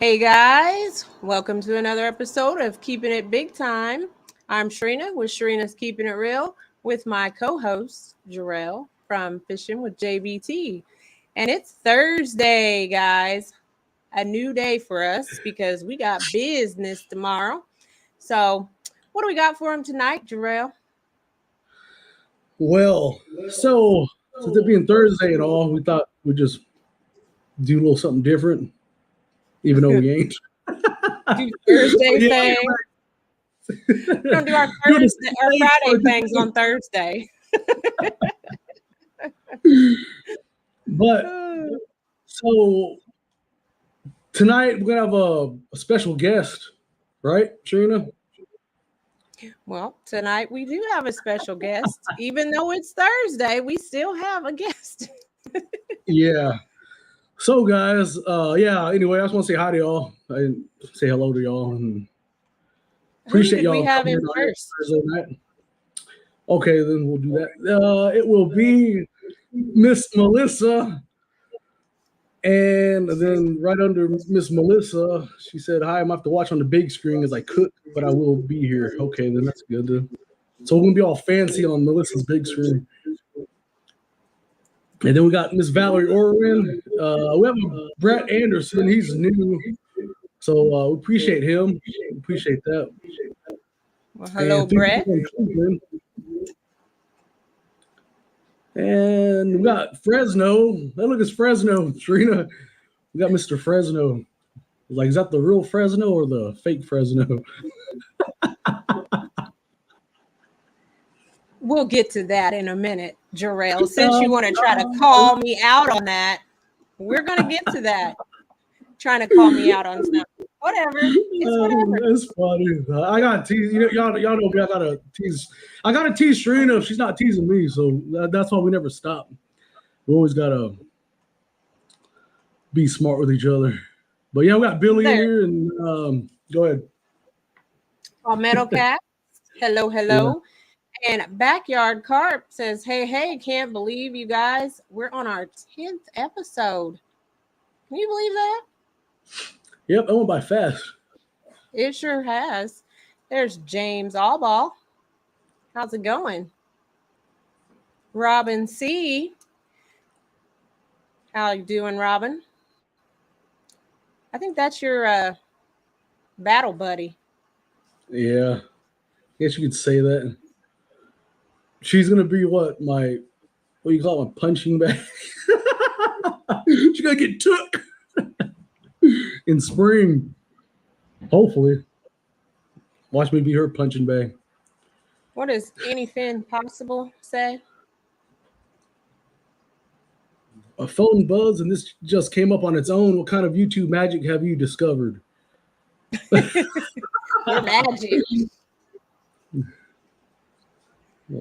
Hey guys, welcome to another episode of Keeping It Big Time. I'm Shireena with Shireena's Keeping It Real with my co-host Jarrell from Fishing with JBT. And it's Thursday, guys. A new day for us because we got business tomorrow. So, what do we got for him tonight, Jarrell? Well, so since it being Thursday and all, we thought we'd just do a little something different, even though we ain't. Do Thursday Yeah. thing. We don't do our Friday things on Thursday. But so tonight we're gonna have a special guest, right, Shireena? Well, tonight we do have a special guest. Even though it's Thursday, we still have a guest. Yeah. So guys, anyway, I just want to say hi to y'all. I didn't say hello to y'all and appreciate y'all we have coming him on first? Thursday night. Okay, then we'll do that. It will be Miss Melissa. And then right under Miss Melissa, she said, "Hi, I'm gonna have to watch on the big screen as I cook, but I will be here." Okay, then that's good. So we're gonna be all fancy on Melissa's big screen. And then we got Miss Valerie Orwin. We have Brett Anderson. He's new, so we appreciate him. We appreciate that. Well, hello, and Brett. And we got Fresno. Hey, look, it's Fresno, Shireena. We got Mr. Fresno. Like, is that the real Fresno or the fake Fresno? We'll get to that in a minute, Jarrell. Since you want to try to call me out on that, we're going to get to that. Trying to call me out on something. Whatever. It's whatever. It's funny. I got to tease. Y'all know me. I got to tease. I got to tease Shireena if she's not teasing me. So that's why we never stop. We always got to be smart with each other. But yeah, we got Billy in here. And go ahead. Palmetto Cat. Hello. Yeah. And Backyard Carp says, hey, can't believe you guys. We're on our 10th episode. Can you believe that? Yep, I went by fast. It sure has. There's James Allball. How's it going? Robin C. How you doing, Robin? I think that's your battle buddy. Yeah. I guess you could say that. She's gonna be what do you call it, a punching bag? She's gonna get took in spring. Hopefully. Watch me be her punching bag. What does anything possible say? A phone buzz and this just came up on its own. What kind of YouTube magic have you discovered? Your magic.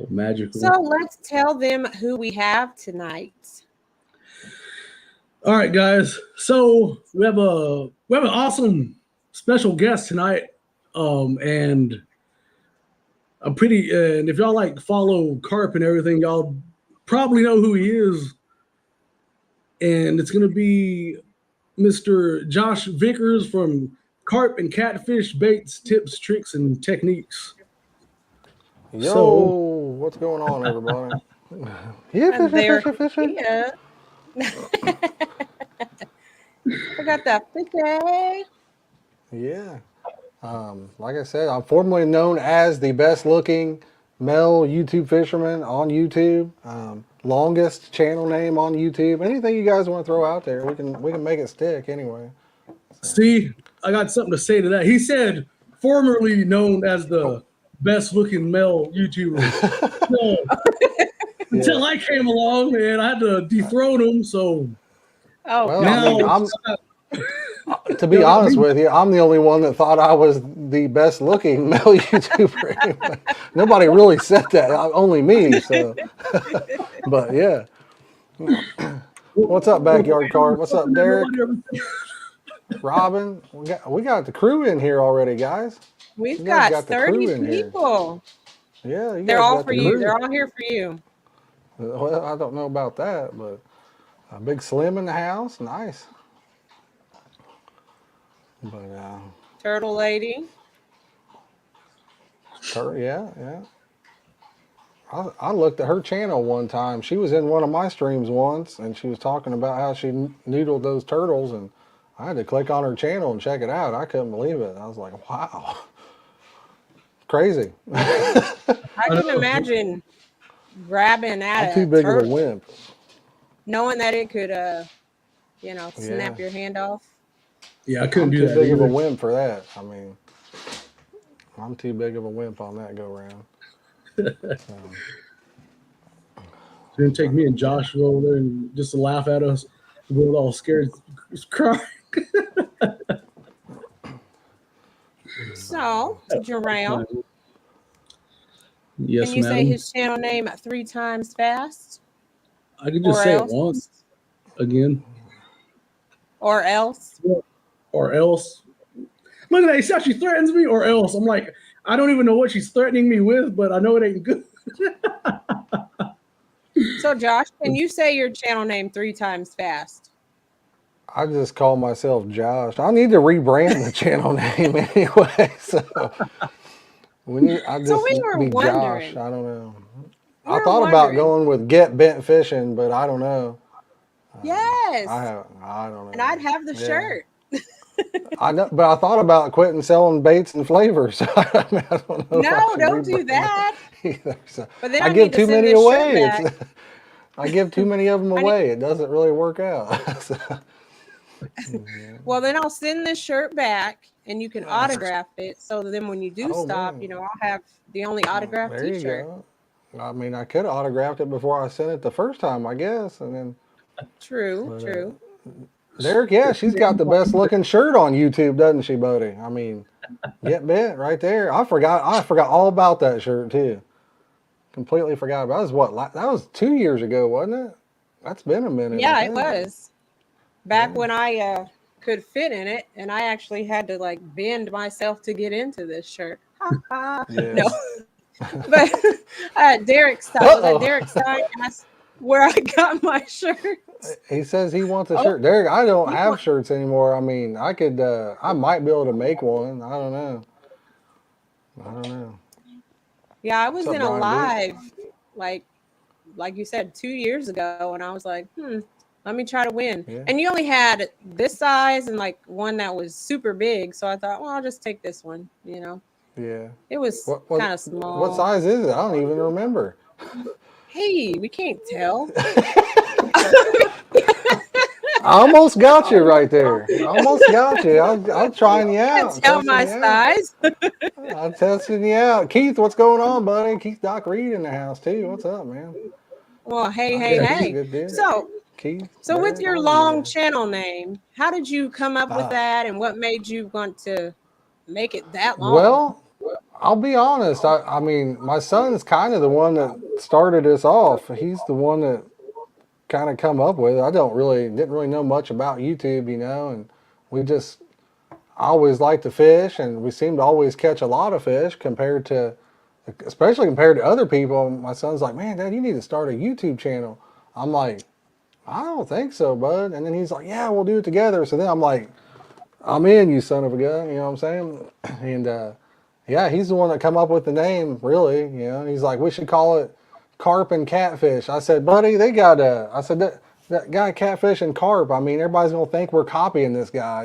Magical. So let's tell them who we have tonight. All right, guys. So we have an awesome special guest tonight, and and if y'all follow Carp and everything, y'all probably know who he is. And it's gonna be Mr. Josh Vickers from Carp and Catfish Baits, Tips, Tricks, and Techniques. What's going on, everybody? Fishing. I got that Fishay. Yeah. Like I said, I'm formerly known as the best-looking male YouTube fisherman on YouTube. Longest channel name on YouTube. Anything you guys want to throw out there, we can make it stick anyway. See, I got something to say to that. He said formerly known as the best-looking male YouTuber. So, until I came along, and I had to dethrone him. So, now to be honest with you, I'm the only one that thought I was the best-looking male YouTuber. Anyway, nobody really said that. Only me. So, but yeah. What's up, Backyard Carp? What's up, Derek? Robin, we got the crew in here already, guys. We've got 30 people. Yeah, they're all for you. They're all here for you. Well, I don't know about that, but a Big Slim in the house, nice. But Turtle Lady. yeah. I looked at her channel one time. She was in one of my streams once, and she was talking about how she noodled those turtles, and I had to click on her channel and check it out. I couldn't believe it. I was like, wow. Crazy. I can imagine grabbing at I'm too a big of a turtle, wimp. knowing that it could, Yeah. snap your hand off. Yeah, I couldn't I'm do too that big of a either. wimp for that. I mean, I'm too big of a wimp on that go round. It's gonna take me and Josh to go over there and just to laugh at us. We're all scared, crying. So, Jerome, Yes, can you say madam. his channel name 3 times fast? I could just Or say it else? once again. Or else? Or else. Look at that. See how she threatens me, or else. I'm like, I don't even know what she's threatening me with, but I know it ain't good. So, Josh, can you say your channel name 3 times fast? I just call myself Josh. I need to rebrand the channel name anyway. So I So just we were be Josh. wondering. I don't know. We I were thought about wondering. going with Get Bent Fishing, but I don't know. Yes. I don't know. And I'd have the shirt. I know, but I thought about quitting selling baits and flavors. I don't know. If I No, should don't do rebrand that. either. So But then I I give need to too send many this shirt away. back. I give too many of them away. It doesn't really work out. So, Well, then I'll send this shirt back and you can autograph it. So then when you do stop, man. I'll have the only autographed There you t-shirt. go. I mean, I could have autographed it before I sent it the first time, I guess, and then. True. Derek, yeah, she's got the best looking shirt on YouTube, doesn't she, buddy? I mean, Get Bent right there. I forgot all about that shirt too. Completely forgot about it. That was what? That was 2 years ago, wasn't it? That's been a minute. Yeah, I it think. was. Back when I could fit in it, and I actually had to like bend myself to get into this shirt. Yeah. No. But Derek Stein asked where I got my shirts. He says he wants a shirt. Derek, I don't have shirts anymore. I mean, I could, I might be able to make one. I don't know. Yeah, I was What's up, in a Brian live, like you said, 2 years ago, and I was like, let me try to win. Yeah. And you only had this size and like one that was super big, so I thought, well, I'll just take this one. Yeah. It was kind of small. What size is it? I don't even remember. Hey, we can't tell. I almost got you right there. I almost got you. I'm trying you out. Tell my size. I'm testing you out. Keith, what's going on, buddy? Keith Doc Reed in the house too. What's up, man? Well, hey. Good dude. Keith, Keith. So with your long channel name, how did you come up with that, and what made you want to make it that long? Well, I'll be honest. I mean, my son's kind of the one that started us off. He's the one that kind of come up with it. I didn't really know much about YouTube, and I always liked to fish, and we seemed to always catch a lot of fish especially compared to other people. My son's like, man, Dad, you need to start a YouTube channel. I'm like, I don't think so, bud. And then he's like, yeah, we'll do it together. So then I'm like, I'm in, you son of a gun. You know what I'm saying? And yeah, he's the one that come up with the name, really. He's like, we should call it Carp and Catfish. I said, buddy, I said, that guy Catfish and Carp, I mean, everybody's going to think we're copying this guy,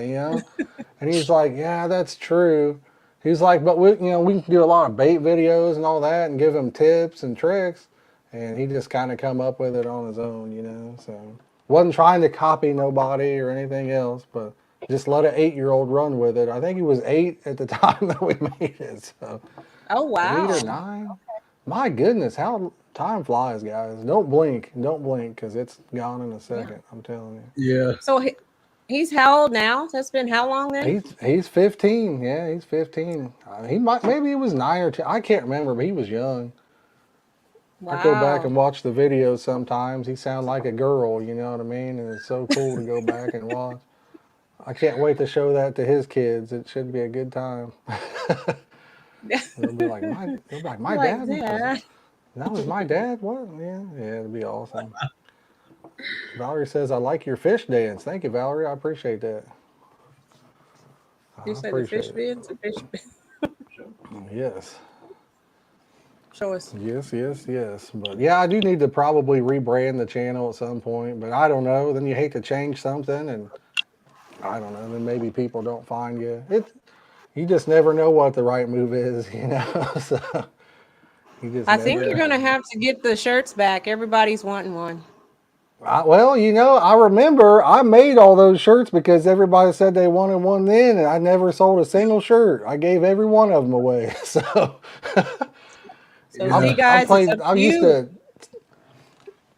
And he's like, yeah, that's true. He's like, but we can do a lot of bait videos and all that and give him tips and tricks. And he just kind of come up with it on his own, So wasn't trying to copy nobody or anything else, but just let an 8-year-old run with it. I think he was 8 at the time that we made it. So. Oh, wow. 8 or 9. My goodness, how time flies, guys. Don't blink because it's gone in a second. Yeah. I'm telling you. Yeah. So he's how old now? That's been how long then? He's 15. Yeah, he's 15. Maybe he was 9 or 10. I can't remember, but he was young. Wow. I go back and watch the videos sometimes. He sounds like a girl, you know what I mean? And it's so cool to go back and watch. I can't wait to show that to his kids. It should be a good time. They'll be like, my dad. That was my dad. What? Yeah, it'd be awesome. Valerie says, I like your fish dance. Thank you, Valerie. I appreciate that. You I said the fish appreciate it. bins, the fish. Yes. Show us. Yes. But yeah, I do need to probably rebrand the channel at some point, but I don't know. Then you hate to change something, and I don't know. Then maybe people don't find you. You just never know what the right move is, you know. So you just I never think you're know. gonna have to get the shirts back. Everybody's wanting one. Well, you know, I remember I made all those shirts because everybody said they wanted one then, and I never sold a single shirt. I gave every one of them away. So So Yeah. see, guys, it's up I to used you. to.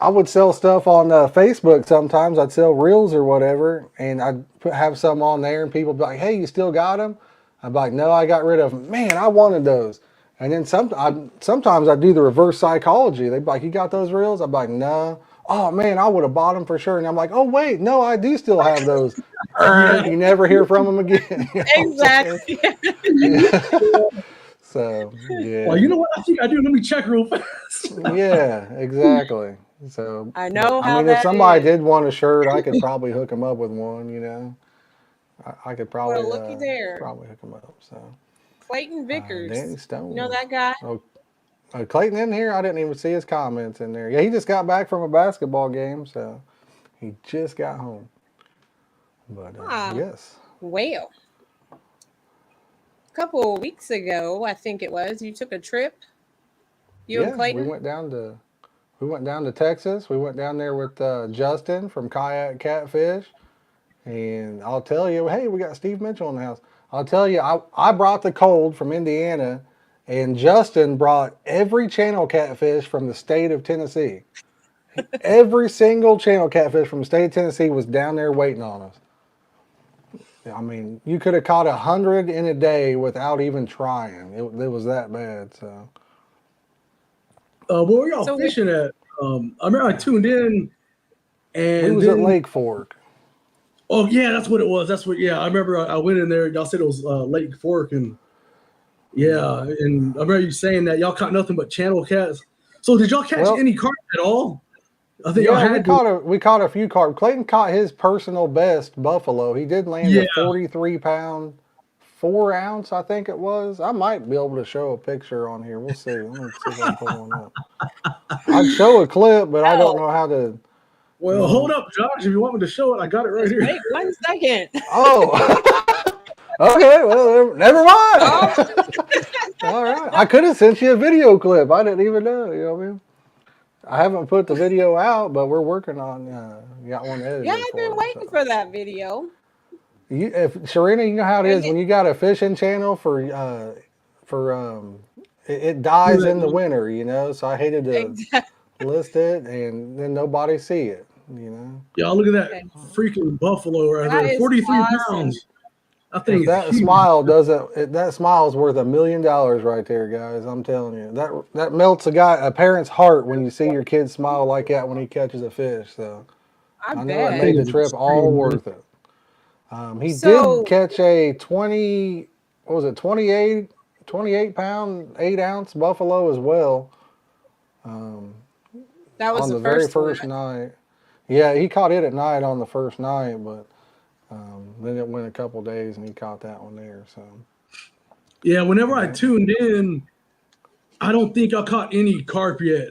I would sell stuff on Facebook sometimes. I'd sell reels or whatever, and have some on there, and people would be like, "Hey, you still got them?" I'd be like, "No, I got rid of them." Man, I wanted those. And then sometimes I'd do the reverse psychology. They'd be like, "You got those reels?" I'd be like, "No." "Oh man, I would have bought them for sure." And I'm like, "Oh wait, no, I do still have those." Yeah. You never hear from them again. You know what I'm saying? Exactly. Yeah. So Well, you yeah, know what? I think I do. Let me check real fast. yeah, exactly. So, I but know I how mean, if that somebody is. did want a shirt, I could probably hook them up with one. You know, I could Well, looky there, probably hook them up. So, Clayton Vickers. Danny You know Stone. that guy? Oh, Clayton in here? I didn't even see his comments in there. Yeah, he just got back from a basketball game, so he just got home. But Ah, yes, well, a couple of weeks ago, I think it was, you took a trip, you and yeah, Clayton. we went down to Texas. We went down there with Justin from Kayak Catfish. And I'll tell you, hey, we got Steve Mitchell in the house. I'll tell you, I brought the cold from Indiana, and Justin brought every channel catfish from the state of Tennessee. Every single channel catfish from the state of Tennessee was down there waiting on us. I mean, you could have caught 100 in a day without even trying. It was that bad. So Where were y'all So we, fishing at? I remember I tuned in, we and was at then Lake Fork. oh yeah, that's what it was. That's what. Yeah, I remember I went in there. Y'all said it was Lake Fork, and yeah, and I remember you saying that y'all caught nothing but channel cats. So did y'all catch Well, any carp at all? I think y'all yeah, had to. we caught a few carp. Clayton caught his personal best buffalo. He did land Yeah, a 43-pound, 4 ounce, I think it was. I might be able to show a picture on here. We'll see. Let me see if I can pull one up. I'd show a clip, but I don't no, know how to, you well, hold know. up, Josh. If you want me to show it, I got it right just here. wait 1 second. Oh, okay. Well, never Oh, mind. All right. I could have sent you a video clip. I didn't even know. You know what I mean? I haven't put the video out, but we're working on. Got one yeah, edited I've been for it. waiting So. for that video. If Shireena, you know how it Bring is it. when you got a fishing channel it dies in the winter, you know. So I hated to Exactly. list it and then nobody see it, you know. Y'all look at that freaking buffalo right That there, is 43 awesome. pounds. That If thing is that huge. smile doesn't, that smile is worth $1 million right there, guys. I'm telling you, that melts a parent's heart when you see your kid smile like that when he catches a fish. So I I know it That bet. thing made the is trip all insane, man. worth it. He did So catch a 20, what was it, 28 pound, 8 ounce buffalo as well um, that was on the the very first one. first night. Yeah, he caught it at night on the first night, but then it went a couple days and he caught that one there. So Yeah, whenever I yeah, tuned in, I don't think I caught any carp yet.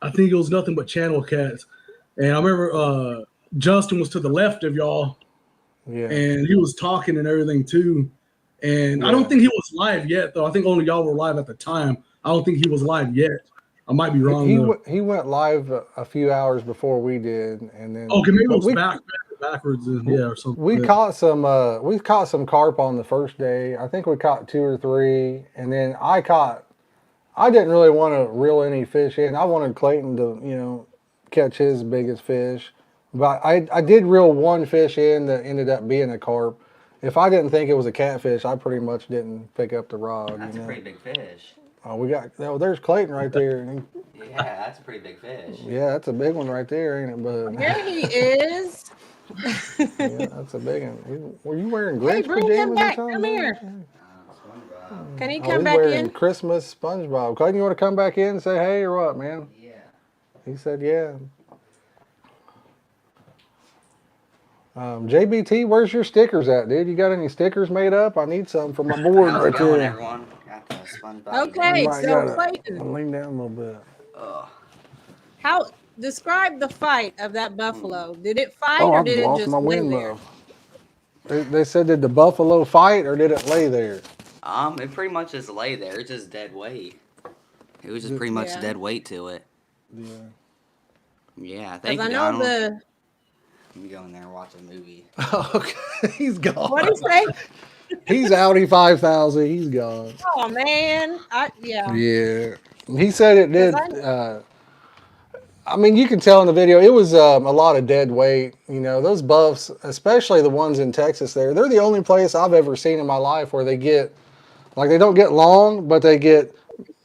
I think it was nothing but channel cats. And I remember Justin was to the left of y'all, yeah, and he was talking and everything too. And I don't yeah. think he was live yet, though. I think only y'all were live at the time. I don't think he was live yet. I might be wrong though. He went live a few hours before we did, and then Okay, maybe it but was backwards, yeah, or something. we caught some carp on the first day. I think we caught 2 or 3, and then I didn't really want to reel any fish in. I wanted Clayton to, you know, catch his biggest fish. But I did reel one fish in that ended up being a carp. If I didn't think it was a catfish, I pretty much didn't pick up the rod. That's You a know. pretty big fish. Oh, there's Clayton right there. Yeah, that's a pretty big fish. Yeah, that's a big one right there, ain't it, bud? Here he is. Yeah, that's a big one. Were you wearing Hey, Grinch bring him pajamas or back. something, Come here. bud? SpongeBob. Can he Oh, come he's back wearing in? Christmas SpongeBob. Clayton, you want to come back in and say hey or what, man? Yeah. He said, yeah. JBT, where's your stickers at, dude? You got any stickers made up? I need some for my board How's right it going, there. everyone? Got the SpongeBob. Okay, You might so gotta Clayton, lean down a little bit. Ugh. how describe the fight of that buffalo? Did it fight Oh, or I did it lost just my lay wind there? muff. They said, did the buffalo fight or did it lay there? It pretty much just lay there. It's just dead weight. It was just pretty much Yeah. dead weight to it. Yeah. Yeah, Because thank I you, know Donald. the Let me go in there and watch a movie. Okay, he's gone. what do you say? He's Audi 5000. He's gone. Oh man, yeah. Yeah. He said it did. Because I mean, you can tell in the video, it was a lot of dead weight. You know, those buffs, especially the ones in Texas there, they're the only place I've ever seen in my life where they get, like, they don't get long, but they get,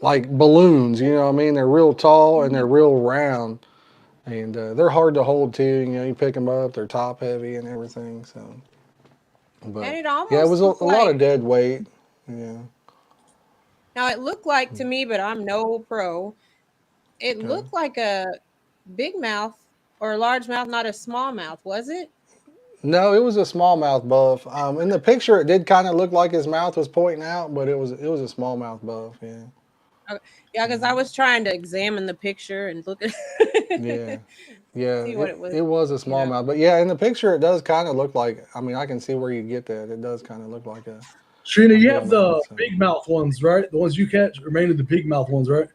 like, balloons. You know what I mean? They're real tall and they're real round. And they're hard to hold, too. You know, you pick them up, they're top heavy and everything. So, but, and it almost yeah, it was a looked lot like, of dead weight. Yeah. now it looked like to me, but I'm no pro. It Okay. looked like a big mouth or a large mouth, not a small mouth, was it? No, it was a smallmouth buff. In the picture, it did kind of look like his mouth was pointing out, but it was a smallmouth buff. Yeah. Yeah, because I was trying to examine the picture and look at Yeah. Yeah. see what it was. It was a smallmouth, but yeah, in the picture, it does kind of look like. I mean, I can see where you get that. It does kind of look like a. Shireena, you big have the mouth, so. big mouth ones, right? The ones you catch are mainly the big mouth ones, right?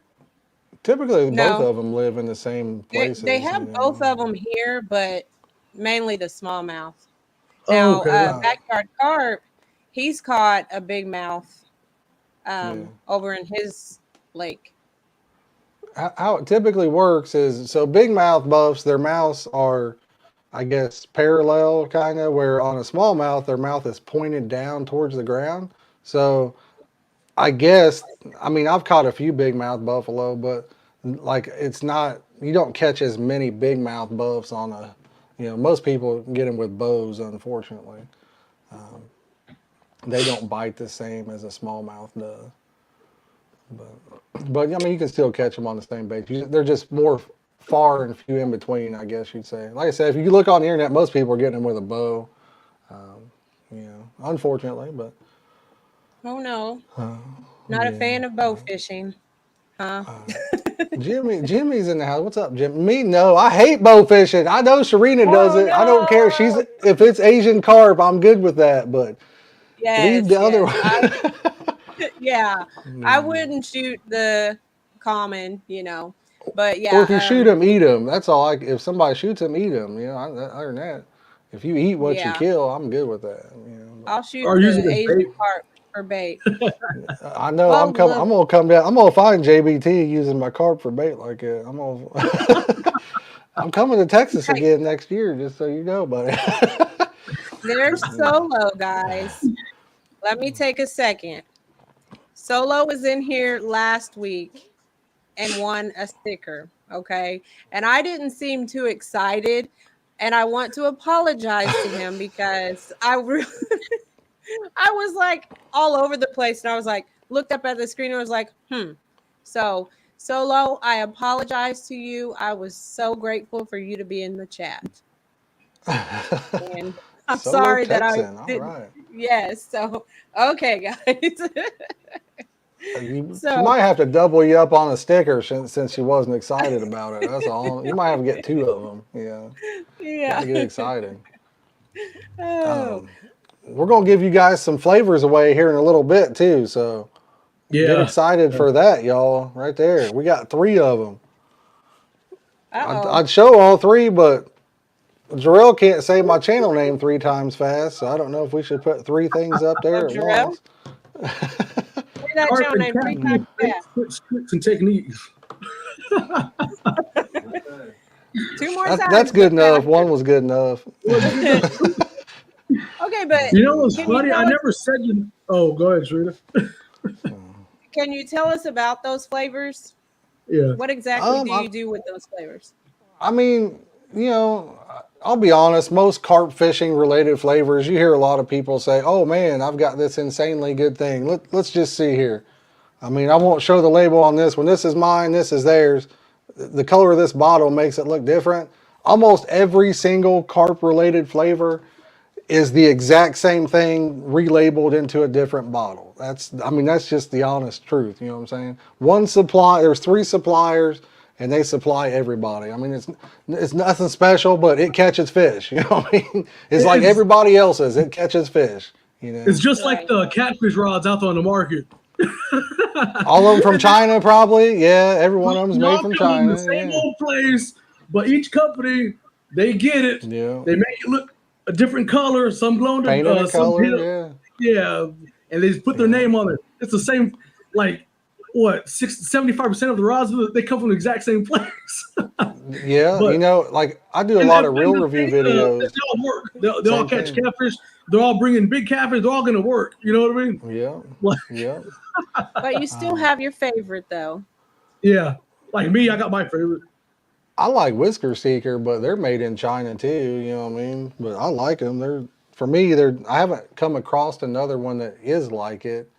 Typically, No. both of them live in the same places. They have you know. both of them here, but mainly the smallmouth. Oh, Now, okay. Backyard Carp, he's caught a big mouth Yeah. over in his lake. How it typically works is, so big mouth buffs, their mouths are, I guess, parallel kind of, where on a smallmouth, their mouth is pointed down towards the ground. So I guess, I mean, I've caught a few big mouth buffalo, but like, it's not, you don't catch as many big mouth buffs on a, you know, most people get them with bows, unfortunately. They don't bite the same as a smallmouth does. But I mean, you can still catch them on the same bait. They're just more far and few in between, I guess you'd say. Like I said, if you look on the internet, most people are getting them with a bow. You know, unfortunately, but. Oh no, not a fan of bow fishing, huh? Jimmy's in the house. What's up, Jim? Me, no. I hate bow fishing. I know Shireena does it. I don't care. If it's Asian carp, I'm good with that. But leave the other one. Yeah, I wouldn't shoot the common, you know, but yeah. Or if you shoot them, eat them. That's all. If somebody shoots them, eat them. You know, other than that, if you eat what you kill, I'm good with that. You know, I'll shoot Or use it the as Asian bait. carp for bait. I know. Well, I'm gonna come down. I'm gonna find JBT using my carp for bait like that. I'm gonna. I'm coming to Texas again next year, just so you know, buddy. There's Solo, guys. Let me take a second. Solo was in here last week and won a sticker, okay? And I didn't seem too excited, and I want to apologize to him because I was like all over the place, and I was like, looked up at the screen and was like, So, Solo, I apologize to you. I was so grateful for you to be in the chat. And I'm Solo sorry that Texan. I didn't. All right. Yes. So, okay, guys. She might have to double you up on a sticker since she wasn't excited about it. That's all. You might have to get 2 of them. Yeah. Gotta get excited. We're gonna give you guys some flavors away here in a little bit too. So get excited for that, y'all. Right there. We got 3 of them. I'd show all 3, but Jarrell can't say my channel name 3 times fast, so I don't know if we should put 3 things up there at once. Say that channel name 3 times fast. Tricks and techniques. 2 more times. That's good enough. 1 was good enough. Okay, but you know what's funny? I never said you. Oh, go ahead, Shireena. Can you tell us about those flavors? Yeah. What exactly do you do with those flavors? I mean, you know, I'll be honest, most carp fishing related flavors, you hear a lot of people say, oh man, I've got this insanely good thing. Let's just see here. I mean, I won't show the label on this one. This is mine, this is theirs. The color of this bottle makes it look different. Almost every single carp related flavor is the exact same thing relabeled into a different bottle. That's just the honest truth. You know what I'm saying? There's 3 suppliers, and they supply everybody. I mean, it's nothing special, but it catches fish. You know what I mean? It's like everybody else's. It catches fish. You know, it's just like the catfish rods out there on the market. All of them from China, probably. Yeah, every one of them is made from China. The same old place, but each company, they get it. Yeah. They make it look a different color. Some glow painted color. Yeah, and they just put their name on it. It's the same, like what 75% of the rods they come from the exact same place. Yeah, but, you know, like I do a lot of reel review videos. They all work. They all catch catfish. They're all bringing big catfish. They're all going to work. You know what I mean? Yeah. Yeah. But you still have your favorite, though. Yeah. Like me, I got my favorite. I like Whisker Seeker, but they're made in China too. You know what I mean? But I like them. I haven't come across another one that is like it.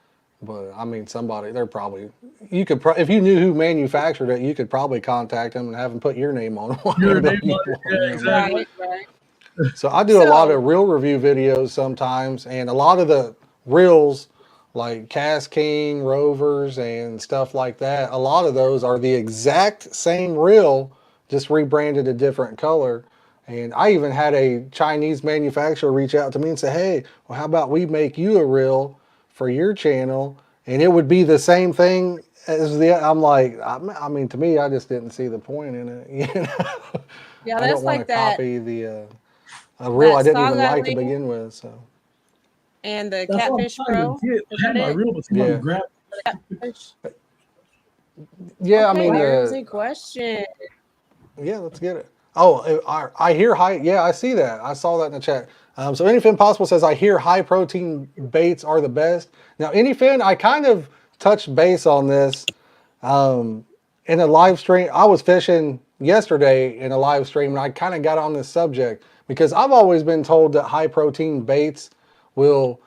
But I mean, if you knew who manufactured it, you could probably contact them and have them put your name on it. Your name on it. Yeah, exactly. Right. So I do a lot of reel review videos sometimes, and a lot of the reels, like Cast King, Rovers, and stuff like that, a lot of those are the exact same reel, just rebranded a different color. And I even had a Chinese manufacturer reach out to me and say, hey, well, how about we make you a reel for your channel? And it would be the same thing as I'm like, I mean, to me, I just didn't see the point in it. You know? Yeah, I that's don't want like to that. copy a reel I didn't even like to begin with. So. And the Catfish Pro. I had my reel, but somebody grabbed Catfish. Yeah, Okay, I mean, here's a question. Yeah, let's get it. Oh, I hear high. Yeah, I see that. I saw that in the chat. So Anyfin Possible says, I hear high protein baits are the best. Now, Anyfin, I kind of touched base on this in a live stream. I was fishing yesterday in a live stream, and I kind of got on this subject because I've always been told that high protein baits will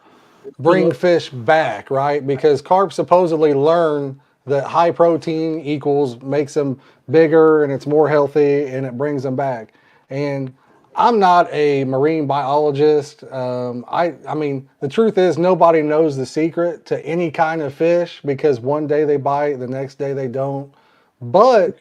bring fish back, right? Because carp supposedly learn that high protein makes them bigger and it's more healthy and it brings them back. And I'm not a marine biologist. I mean, the truth is nobody knows the secret to any kind of fish because one day they bite, the next day they don't. But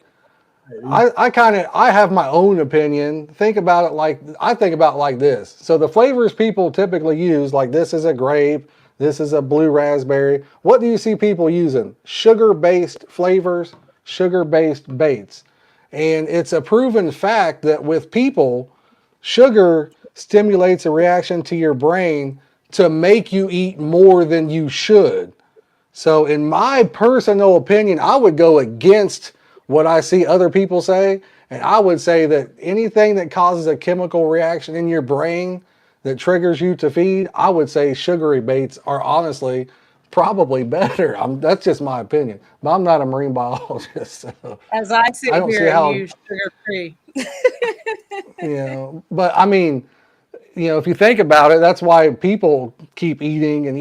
I have my own opinion. I think about it like this. So the flavors people typically use, like this is a grape, this is a blue raspberry. What do you see people using? Sugar-based flavors, sugar-based baits. And it's a proven fact that with people, sugar stimulates a reaction to your brain to make you eat more than you should. So in my personal opinion, I would go against what I see other people say. And I would say that anything that causes a chemical reaction in your brain that triggers you to feed, I would say sugary baits are honestly probably better. That's just my opinion. But I'm not a marine biologist. So as I sit here and use sugar-free. You know, but I mean, you know, if you think about it, that's why people keep eating and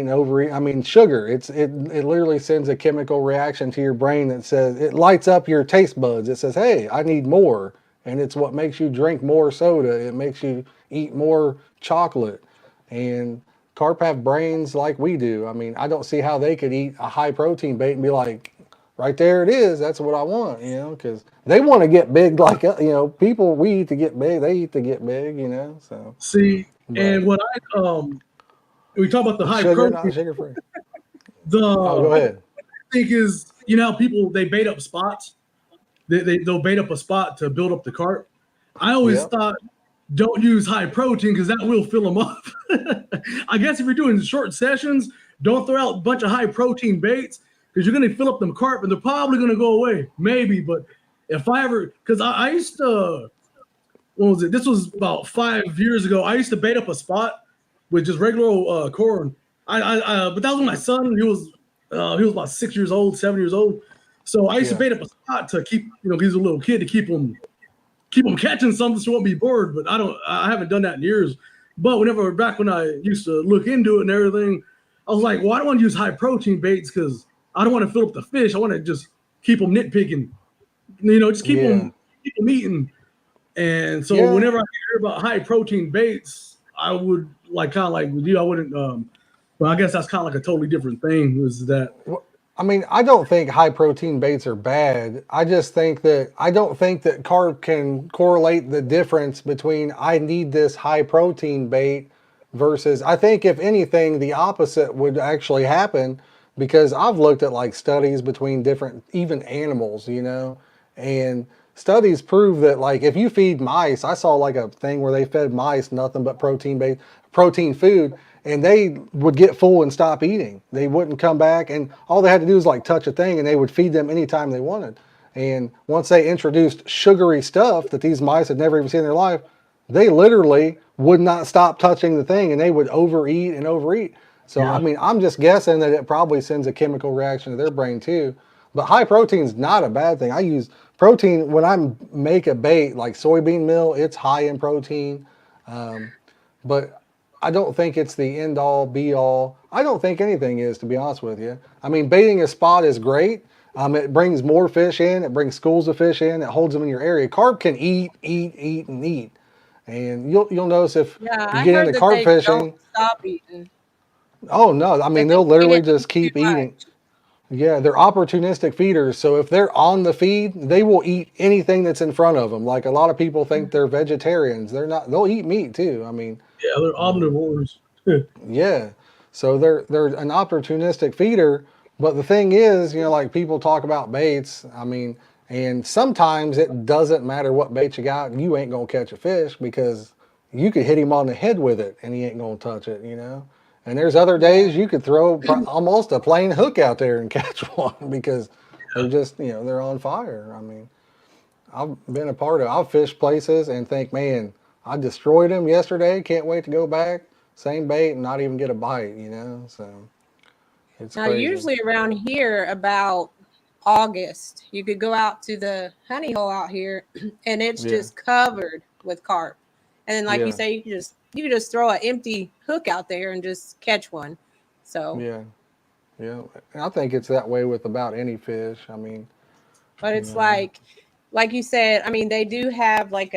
overeating. I mean, sugar, it literally sends a chemical reaction to your brain that says, it lights up your taste buds. It says, hey, I need more. And it's what makes you drink more soda. It makes you eat more chocolate. And carp have brains like we do. I mean, I don't see how they could eat a high protein bait and be like, right there it is. That's what I want, you know, because they want to get big like, you know, people, we eat to get big. They eat to get big, you know, so. See, and when we talk about the high protein. Not sugar free. Go ahead. I think is, you know, people, they bait up spots. They'll bait up a spot to build up the carp. I always thought, don't use high protein because that will fill them up. I guess if you're doing short sessions, don't throw out a bunch of high protein baits because you're going to fill up them carp and they're probably going to go away. Maybe, but if I ever, because I used to, what was it? This was about 5 years ago. I used to bait up a spot with just regular corn. But that was when my son, he was about 6 years old, 7 years old. So I used to bait up a spot to keep, you know, he's a little kid, to keep him catching something so he won't be bored. But I haven't done that in years. But back when I used to look into it and everything, I was like, well, I don't want to use high protein baits because I don't want to fill up the fish. I want to just keep them nitpicking, you know, just keep them eating. And so whenever I hear about high protein baits, I would like kind of like with you. I wouldn't. But I guess that's kind of like a totally different thing. Was that? I mean, I don't think high protein baits are bad. I just think that I don't think that carp can correlate the difference between I need this high protein bait versus I think if anything, the opposite would actually happen because I've looked at like studies between different, even animals, you know, and studies prove that like if you feed mice, I saw like a thing where they fed mice nothing but protein food, and they would get full and stop eating. They wouldn't come back, and all they had to do was like touch a thing, and they would feed them anytime they wanted. And once they introduced sugary stuff that these mice had never even seen in their life, they literally would not stop touching the thing, and they would overeat and overeat. So, I mean, I'm just guessing that it probably sends a chemical reaction to their brain too. But high protein is not a bad thing. I use protein when I make a bait, like soybean meal, it's high in protein. But I don't think it's the end all be all. I don't think anything is, to be honest with you. I mean, baiting a spot is great. It brings more fish in. It brings schools of fish in. It holds them in your area. Carp can eat, and eat. And you'll notice if you get into carp fishing. Don't stop eating. Oh no! I mean, they'll literally just keep eating. Yeah, they're opportunistic feeders. So if they're on the feed, they will eat anything that's in front of them. Like a lot of people think they're vegetarians. They're not. They'll eat meat too. I mean. Yeah, they're omnivores. Yeah, so they're an opportunistic feeder. But the thing is, you know, like people talk about baits. I mean, and sometimes it doesn't matter what bait you got. You ain't gonna catch a fish because you could hit him on the head with it and he ain't gonna touch it. You know. And there's other days you could throw almost a plain hook out there and catch one because they're just, you know, they're on fire. I mean, I've been a part of. I've fished places and think, man, I destroyed him yesterday. Can't wait to go back. Same bait and not even get a bite, you know. So it's now crazy. usually around here about August, you could go out to the honey hole out here, and it's just covered with carp. And then, like you say, you can just throw an empty hook out there and just catch one. So yeah, I think it's that way with about any fish. I mean, but it's like you said. I mean, they do have like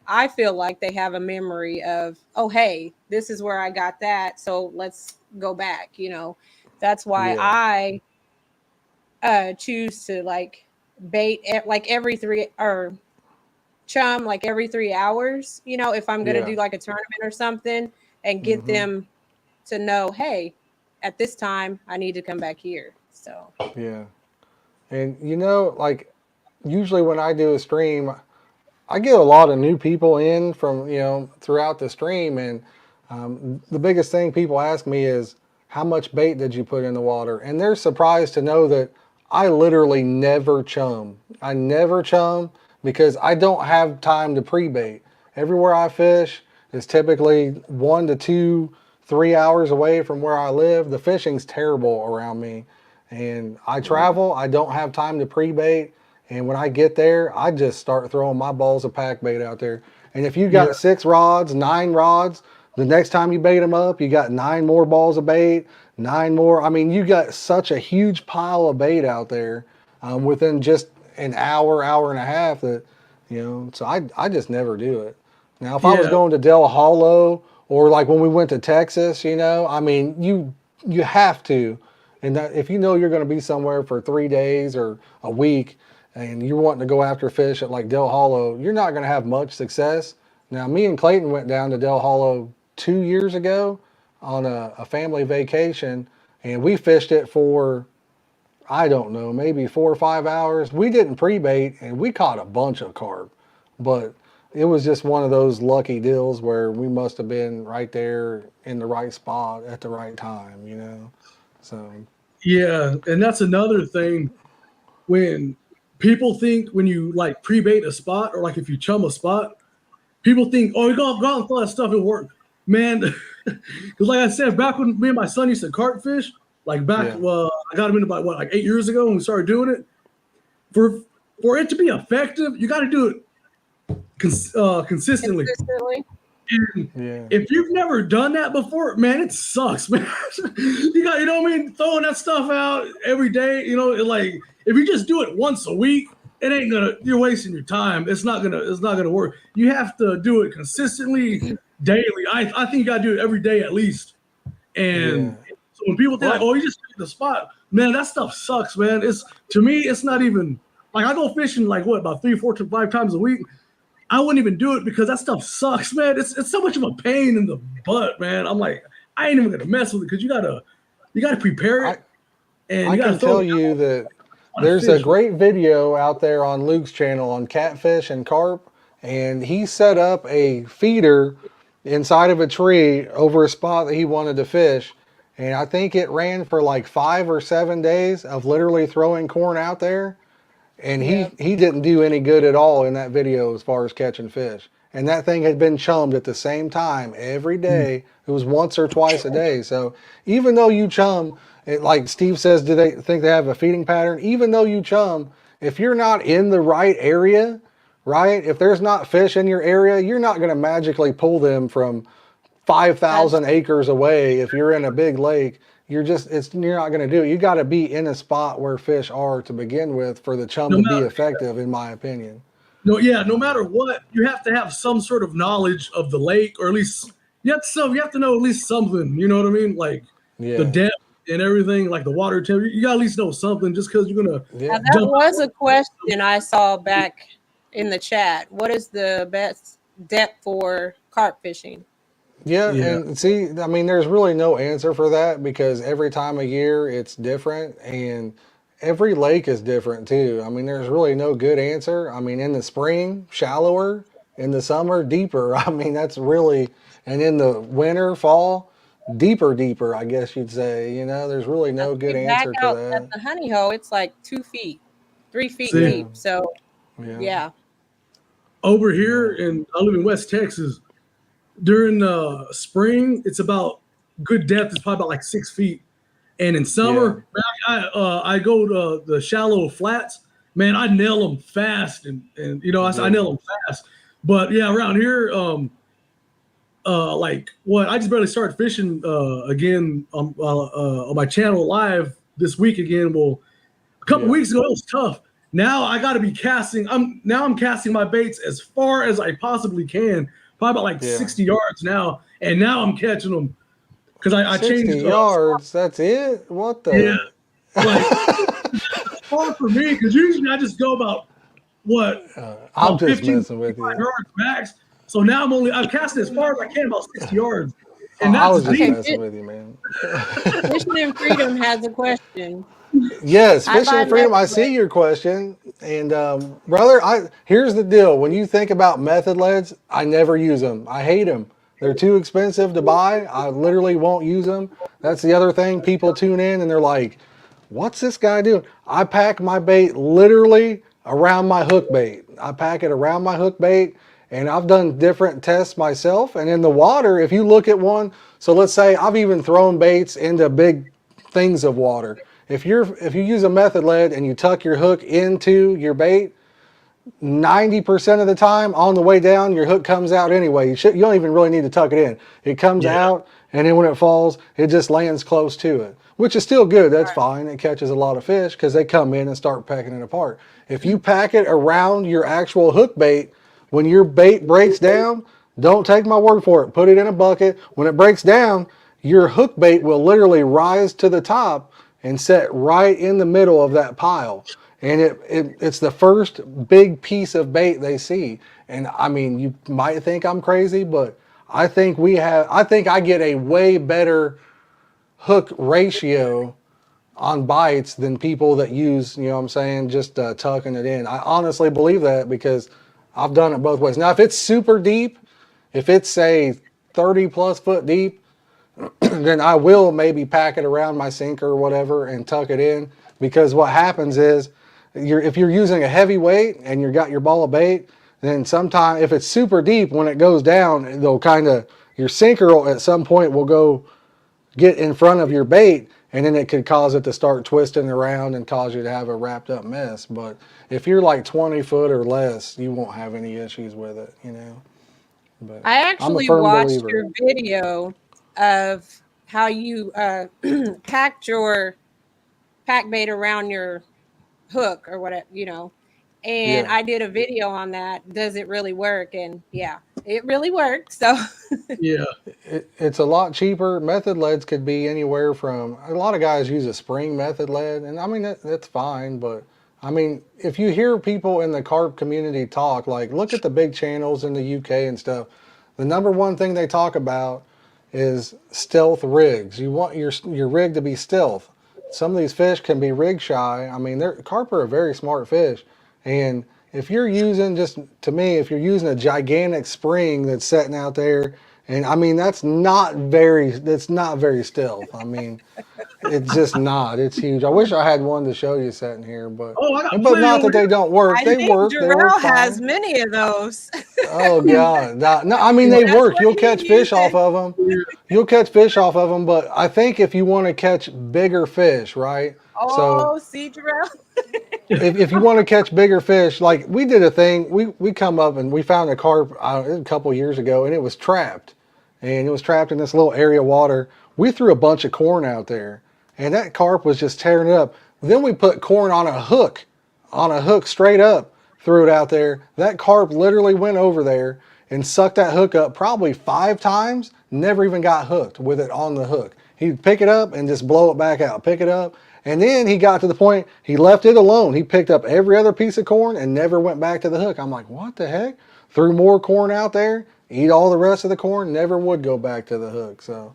I feel like they have a memory of, oh, hey, this is where I got that, so let's go back. You know, that's why I choose to like bait like every 3 or chum like every 3 hours, you know, if I'm going to do like a tournament or something and get them to know, hey, at this time I need to come back here. So and you know, like usually when I do a stream, I get a lot of new people in from, you know, throughout the stream, and the biggest thing people ask me is, how much bait did you put in the water? And they're surprised to know that I literally never chum. I never chum because I don't have time to pre-bait. Everywhere I fish is typically 1 to 2, 3 hours away from where I live. The fishing's terrible around me. And I travel, I don't have time to pre-bait. And when I get there, I just start throwing my balls of pack bait out there. And if you got 6 rods, 9 rods, the next time you bait them up, you got 9 more balls of bait, 9 more. I mean, you got such a huge pile of bait out there within just an hour, hour and a half that, you know, so I just never do it. Now, if I was going to Del Hollow or like when we went to Texas, you know, I mean, you have to. And that if you know you're going to be somewhere for 3 days or a week and you're wanting to go after fish at like Del Hollow, you're not going to have much success. Now, me and Clayton went down to Del Hollow 2 years ago on a family vacation, and we fished it for, I don't know, maybe 4 or 5 hours. We didn't pre-bait, and we caught a bunch of carp, but it was just one of those lucky deals where we must have been right there in the right spot at the right time, you know. So yeah, and that's another thing. When people think when you like pre-bait a spot or like if you chum a spot, people think, oh, you go out and throw that stuff, it'll work. Man, because like I said, back when me and my son used to carp fish, like back, I got him into about like 8 years ago when we started doing it. For it to be effective, you got to do it consistently. And if you've never done that before, man, it sucks, man. You know what I mean? Throwing that stuff out every day, you know, like if you just do it once a week, it ain't gonna. You're wasting your time. It's not gonna work. You have to do it consistently daily. I think you got to do it every day at least. And so when people think like, oh, you just hit the spot, man, that stuff sucks, man. To me, it's not even like I go fishing like what about 3, 4 to 5 times a week. I wouldn't even do it because that stuff sucks, man. It's so much of a pain in the butt, man. I'm like, I ain't even gonna mess with it because you gotta prepare it. And I can tell you that there's a great video out there on Luke's channel on catfish and carp, and he set up a feeder inside of a tree over a spot that he wanted to fish. And I think it ran for like 5 or 7 days of literally throwing corn out there. And he didn't do any good at all in that video as far as catching fish. And that thing had been chummed at the same time every day. It was once or twice a day. So even though you chum, like Steve says, do they think they have a feeding pattern? Even though you chum, if you're not in the right area, right? If there's not fish in your area, you're not going to magically pull them from 5,000 acres away. If you're in a big lake, you're not going to do it. You got to be in a spot where fish are to begin with for the chum to be effective, in my opinion. No matter what, you have to have some sort of knowledge of the lake, or at least you have to know at least something. You know what I mean? Like the depth and everything, like the water temperature. You got to at least know something, just because you're gonna. Now, that was a question I saw back in the chat. What is the best depth for carp fishing? Yeah, and see, I mean, there's really no answer for that because every time of year it's different, and every lake is different too. I mean, there's really no good answer. I mean, in the spring, shallower; in the summer, deeper. I mean, that's really, and in the winter, fall, deeper, I guess you'd say. You know, there's really no good answer to that. At the honey hole, it's like 2 feet, 3 feet deep. So, yeah. Over here, and I live in West Texas. During spring, it's about good depth. It's probably about like 6 feet, and in summer, man, I go to the shallow flats. Man, I nail them fast, and I nail them fast. But yeah, around here, like what I just barely started fishing again on my channel live this week again. Well, a couple weeks ago it was tough. Now I got to be casting. I'm casting my baits as far as I possibly can. Probably about like 60 yards now, and now I'm catching them because I changed 60 yards. That's it. What the? Yeah, like it's hard for me because usually I just go about I'm just messing with you. Yards max. So now I'm casting as far as I can, about 60 yards. And I was just messing with you, man. Fishing and Freedom has a question. Yes, Fishing and Freedom, I see your question. And brother, here's the deal. When you think about method leads, I never use them. I hate them. They're too expensive to buy. I literally won't use them. That's the other thing. People tune in and they're like, what's this guy doing? I pack my bait literally around my hook bait. I pack it around my hook bait, and I've done different tests myself. And in the water, if you look at one, so let's say I've even thrown baits into big things of water. If you use a method lead and you tuck your hook into your bait, 90% of the time on the way down, your hook comes out anyway. You don't even really need to tuck it in. It comes out, and then when it falls, it just lands close to it, which is still good. That's fine. It catches a lot of fish because they come in and start pecking it apart. If you pack it around your actual hook bait, when your bait breaks down, don't take my word for it. Put it in a bucket. When it breaks down, your hook bait will literally rise to the top and set right in the middle of that pile. And it's the first big piece of bait they see. And I mean, you might think I'm crazy, but I think I get a way better hook ratio on bites than people that use, you know what I'm saying, just tucking it in. I honestly believe that because I've done it both ways. Now, if it's super deep, if it's say 30 plus foot deep, then I will maybe pack it around my sinker or whatever and tuck it in, because what happens is if you're using a heavy weight and you've got your ball of bait, then sometimes if it's super deep, when it goes down, your sinker at some point will go get in front of your bait, and then it could cause it to start twisting around and cause you to have a wrapped up mess. But if you're like 20 foot or less, you won't have any issues with it, you know. But I actually watched your video of how you packed your pack bait around your hook or whatever, you know, and I did a video on that. Does it really work? And yeah, it really works. So Yeah. It's a lot cheaper. Method leads could be anywhere from, a lot of guys use a spring method lead, and I mean, that's fine, but I mean, if you hear people in the carp community talk, like look at the big channels in the UK and stuff, the number one thing they talk about is stealth rigs. You want your rig to be stealth. Some of these fish can be rig shy. I mean, carp are a very smart fish, and if you're using, just to me, if you're using a gigantic spring that's sitting out there, and I mean that's not very stealth. I mean, it's just not. It's huge. I wish I had one to show you sitting here, but Oh, I got but plenty not over that they here. don't work. I They think work. They work Jarrell fine. has many of those. Oh God, no, I mean they That's work. what You'll he catch fish uses. off of them. You'll catch fish off of them, but I think if you want to catch bigger fish, right? So Oh, see, Jarrell? if you want to catch bigger fish, like we did a thing, we come up and we found a carp a couple years ago, and it was trapped, and it was trapped in this little area of water. We threw a bunch of corn out there, and that carp was just tearing it up. Then we put corn on a hook straight up, threw it out there. That carp literally went over there and sucked that hook up probably 5 times, never even got hooked with it on the hook. He'd pick it up and just blow it back out, pick it up. And then he got to the point, he left it alone. He picked up every other piece of corn and never went back to the hook. I'm like, what the heck? Threw more corn out there, eat all the rest of the corn, never would go back to the hook. So,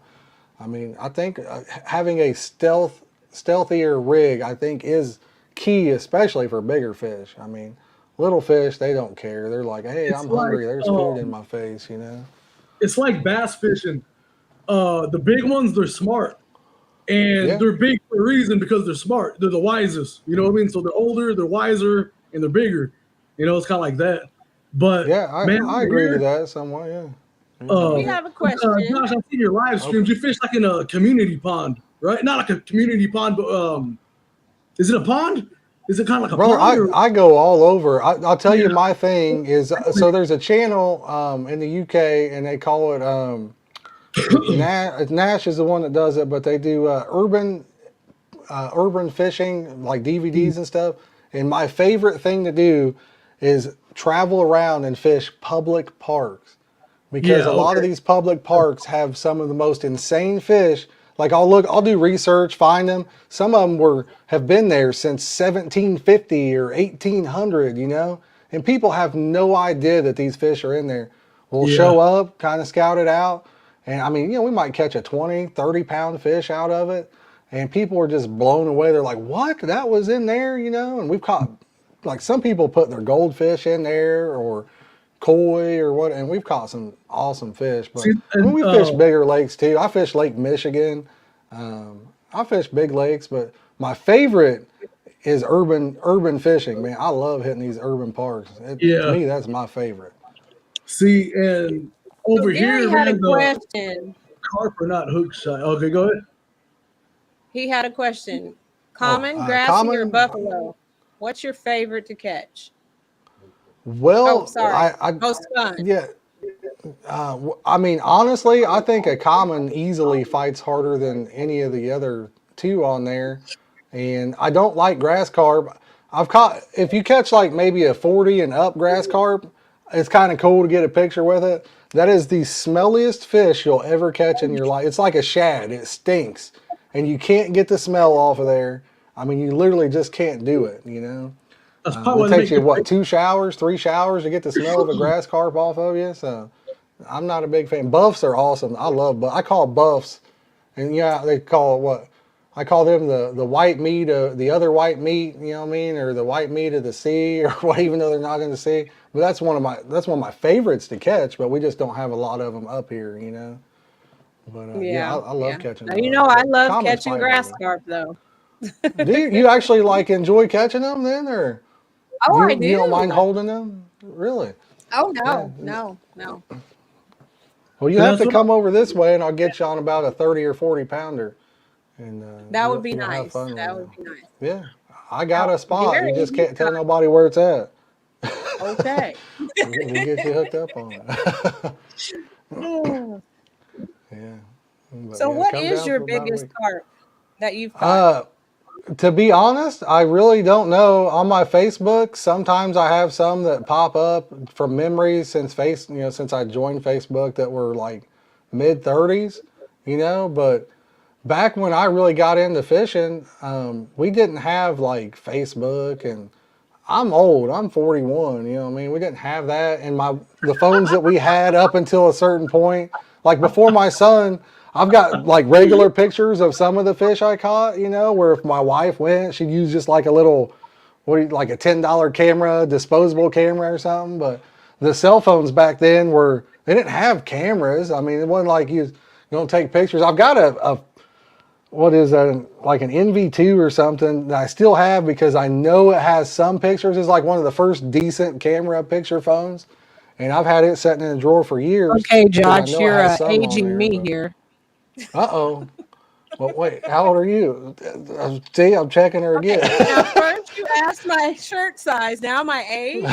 I mean, I think having a stealthier rig, I think, is key, especially for bigger fish. I mean, little fish, they don't care. They're like, hey, It's I'm like, hungry. There's food in my face, you know? It's like bass fishing. The big ones, they're smart. And Yeah. they're big for a reason because they're smart. They're the wisest. You know what I mean? So they're older, they're wiser, and they're bigger. You know, it's kind of like that. But Yeah, man, I agree to that somewhat, yeah. We have a question. Josh, I've seen your live streams. You fish like in a community pond, right? Not like a community pond, but is it a pond? Is it kind of like a Brother, pond? I go all over. I'll tell you, my thing is, so there's a channel in the UK, and they call it, Nash is the one that does it, but they do urban fishing, like DVDs and stuff. And my favorite thing to do is travel around and fish public parks, because a lot of these public parks have some of the most insane fish. Like I'll do research, find them. Some of them have been there since 1750 or 1800, you know, and people have no idea that these fish are in there. We'll show up, kind of scout it out. And I mean, you know, we might catch a 20, 30-pound fish out of it. And people are just blown away. They're like, what? That was in there, you know? And we've caught, like, some people put their goldfish in there or koi or what. And we've caught some awesome fish. But I mean, we fish bigger lakes too. I fish Lake Michigan. I fish big lakes. But my favorite is urban fishing, man. I love hitting these urban parks. To me, that's my favorite. See, and over Gary here, had man, a question. Carp are not hook shy. Okay, go ahead. He had a question. Common, grassy, common, or buffalo? What's your favorite to catch? Well, sorry. I Most fun. yeah. I mean, honestly, I think a common easily fights harder than any of the other two on there. And I don't like grass carp. I've caught, if you catch like maybe a 40 and up grass carp, it's kind of cool to get a picture with it. That is the smelliest fish you'll ever catch in your life. It's like a shad. It stinks. And you can't get the smell off of there. I mean, you literally just can't do it, you know? It takes you, what, 2 showers, 3 showers to get the smell of a grass carp off of you? So I'm not a big fan. Buffs are awesome. I love buffs. I call buffs, and yeah, they call what? I call them the white meat, the other white meat, you know what I mean? Or the white meat of the sea, or what, even though they're not in the sea. But that's one of my favorites to catch, but we just don't have a lot of them up here, you know? But yeah, I love catching them. You know, I love catching grass carp, though. Do you actually like enjoy catching them then, or? Oh, I do. You don't mind holding them? Really? Oh, no, no. Well, you have to come over this way, and I'll get you on about a 30 or 40 pounder. And that would be nice. That would be nice. Yeah, I got a spot. You just can't tell nobody where it's at. Okay. We'll get you hooked up on it. Yeah. So, what is your biggest carp that you've caught? To be honest, I really don't know. On my Facebook, sometimes I have some that pop up from memories since since I joined Facebook that were like mid 30s, but back when I really got into fishing, we didn't have like Facebook, and I'm old. I'm 41. You know what I mean? We didn't have that, and the phones that we had up until a certain point, like before my son, I've got like regular pictures of some of the fish I caught. Where if my wife went, she'd use just like a little, like a $10 camera, disposable camera or something. But the cell phones back then they didn't have cameras. I mean, it wasn't like you don't take pictures. I've got what is that, like an NV2 or something that I still have because I know it has some pictures. It's like one of the first decent camera picture phones, and I've had it sitting in a drawer for years. Okay, Josh, you're aging me here. Uh-oh. Well, wait, how old are you? See, I'm checking her again. Now, first you asked my shirt size, now my age.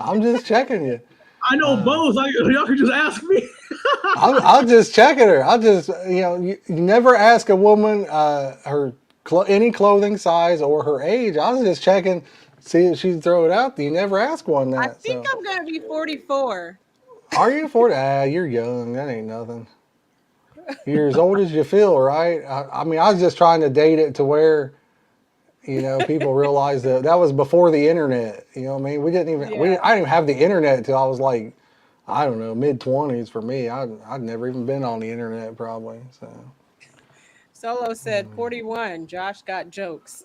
I'm just checking you. I know both. Y'all can just ask me. I'll just checking her. I'll just, you never ask a woman her any clothing size or her age. I was just checking, see if she'd throw it out. You never ask one that. I think I'm going to be 44. Are you 40? You're young. That ain't nothing. You're as old as you feel, right? I mean, I was just trying to date it to where, people realize that was before the internet. You know what I mean? I didn't even have the internet until I was like, I don't know, mid-20s for me. I'd never even been on the internet probably. So. Solo said 41. Josh got jokes.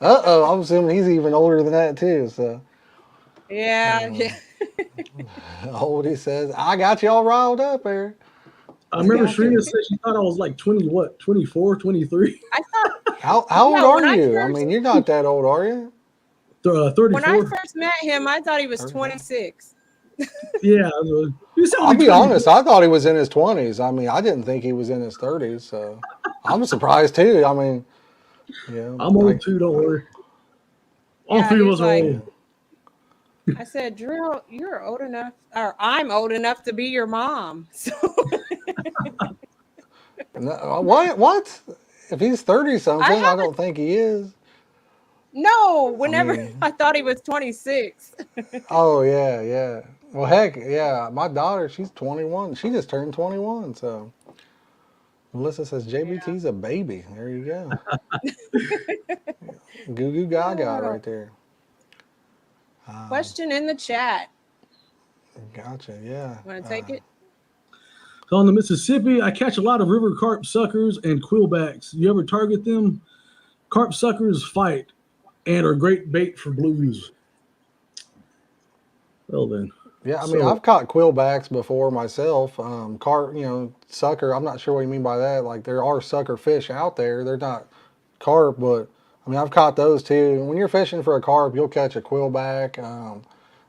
Uh-oh, I'm assuming he's even older than that too. So. Yeah. Old, he says, I got you all riled up there. I remember Shireena said she thought I was like 24, 23. I thought. How old are you? I mean, you're not that old, are you? 34. When I first met him, I thought he was 26. Yeah. I'll be honest, I thought he was in his 20s. I mean, I didn't think he was in his 30s, so I'm surprised too. I mean, I'm old too, don't worry. All three of us are old. I said, Drew, you're old enough, or I'm old enough to be your mom. So. What? If he's 30 something, I don't think he is. No, I thought he was 26. Oh yeah. Well, heck, yeah. My daughter, she's 21. She just turned 21. So Melissa says JBT's a baby. There you go. Goo goo gaga right there. Question in the chat. Gotcha. Yeah. Want to take it? On the Mississippi, I catch a lot of river carp suckers and quillbacks. You ever target them? Carp suckers fight and are great bait for blues. Well then. Yeah, I mean, I've caught quillbacks before myself. Carp, sucker. I'm not sure what you mean by that. Like there are sucker fish out there. They're not carp, but I mean, I've caught those too. When you're fishing for a carp, you'll catch a quillback.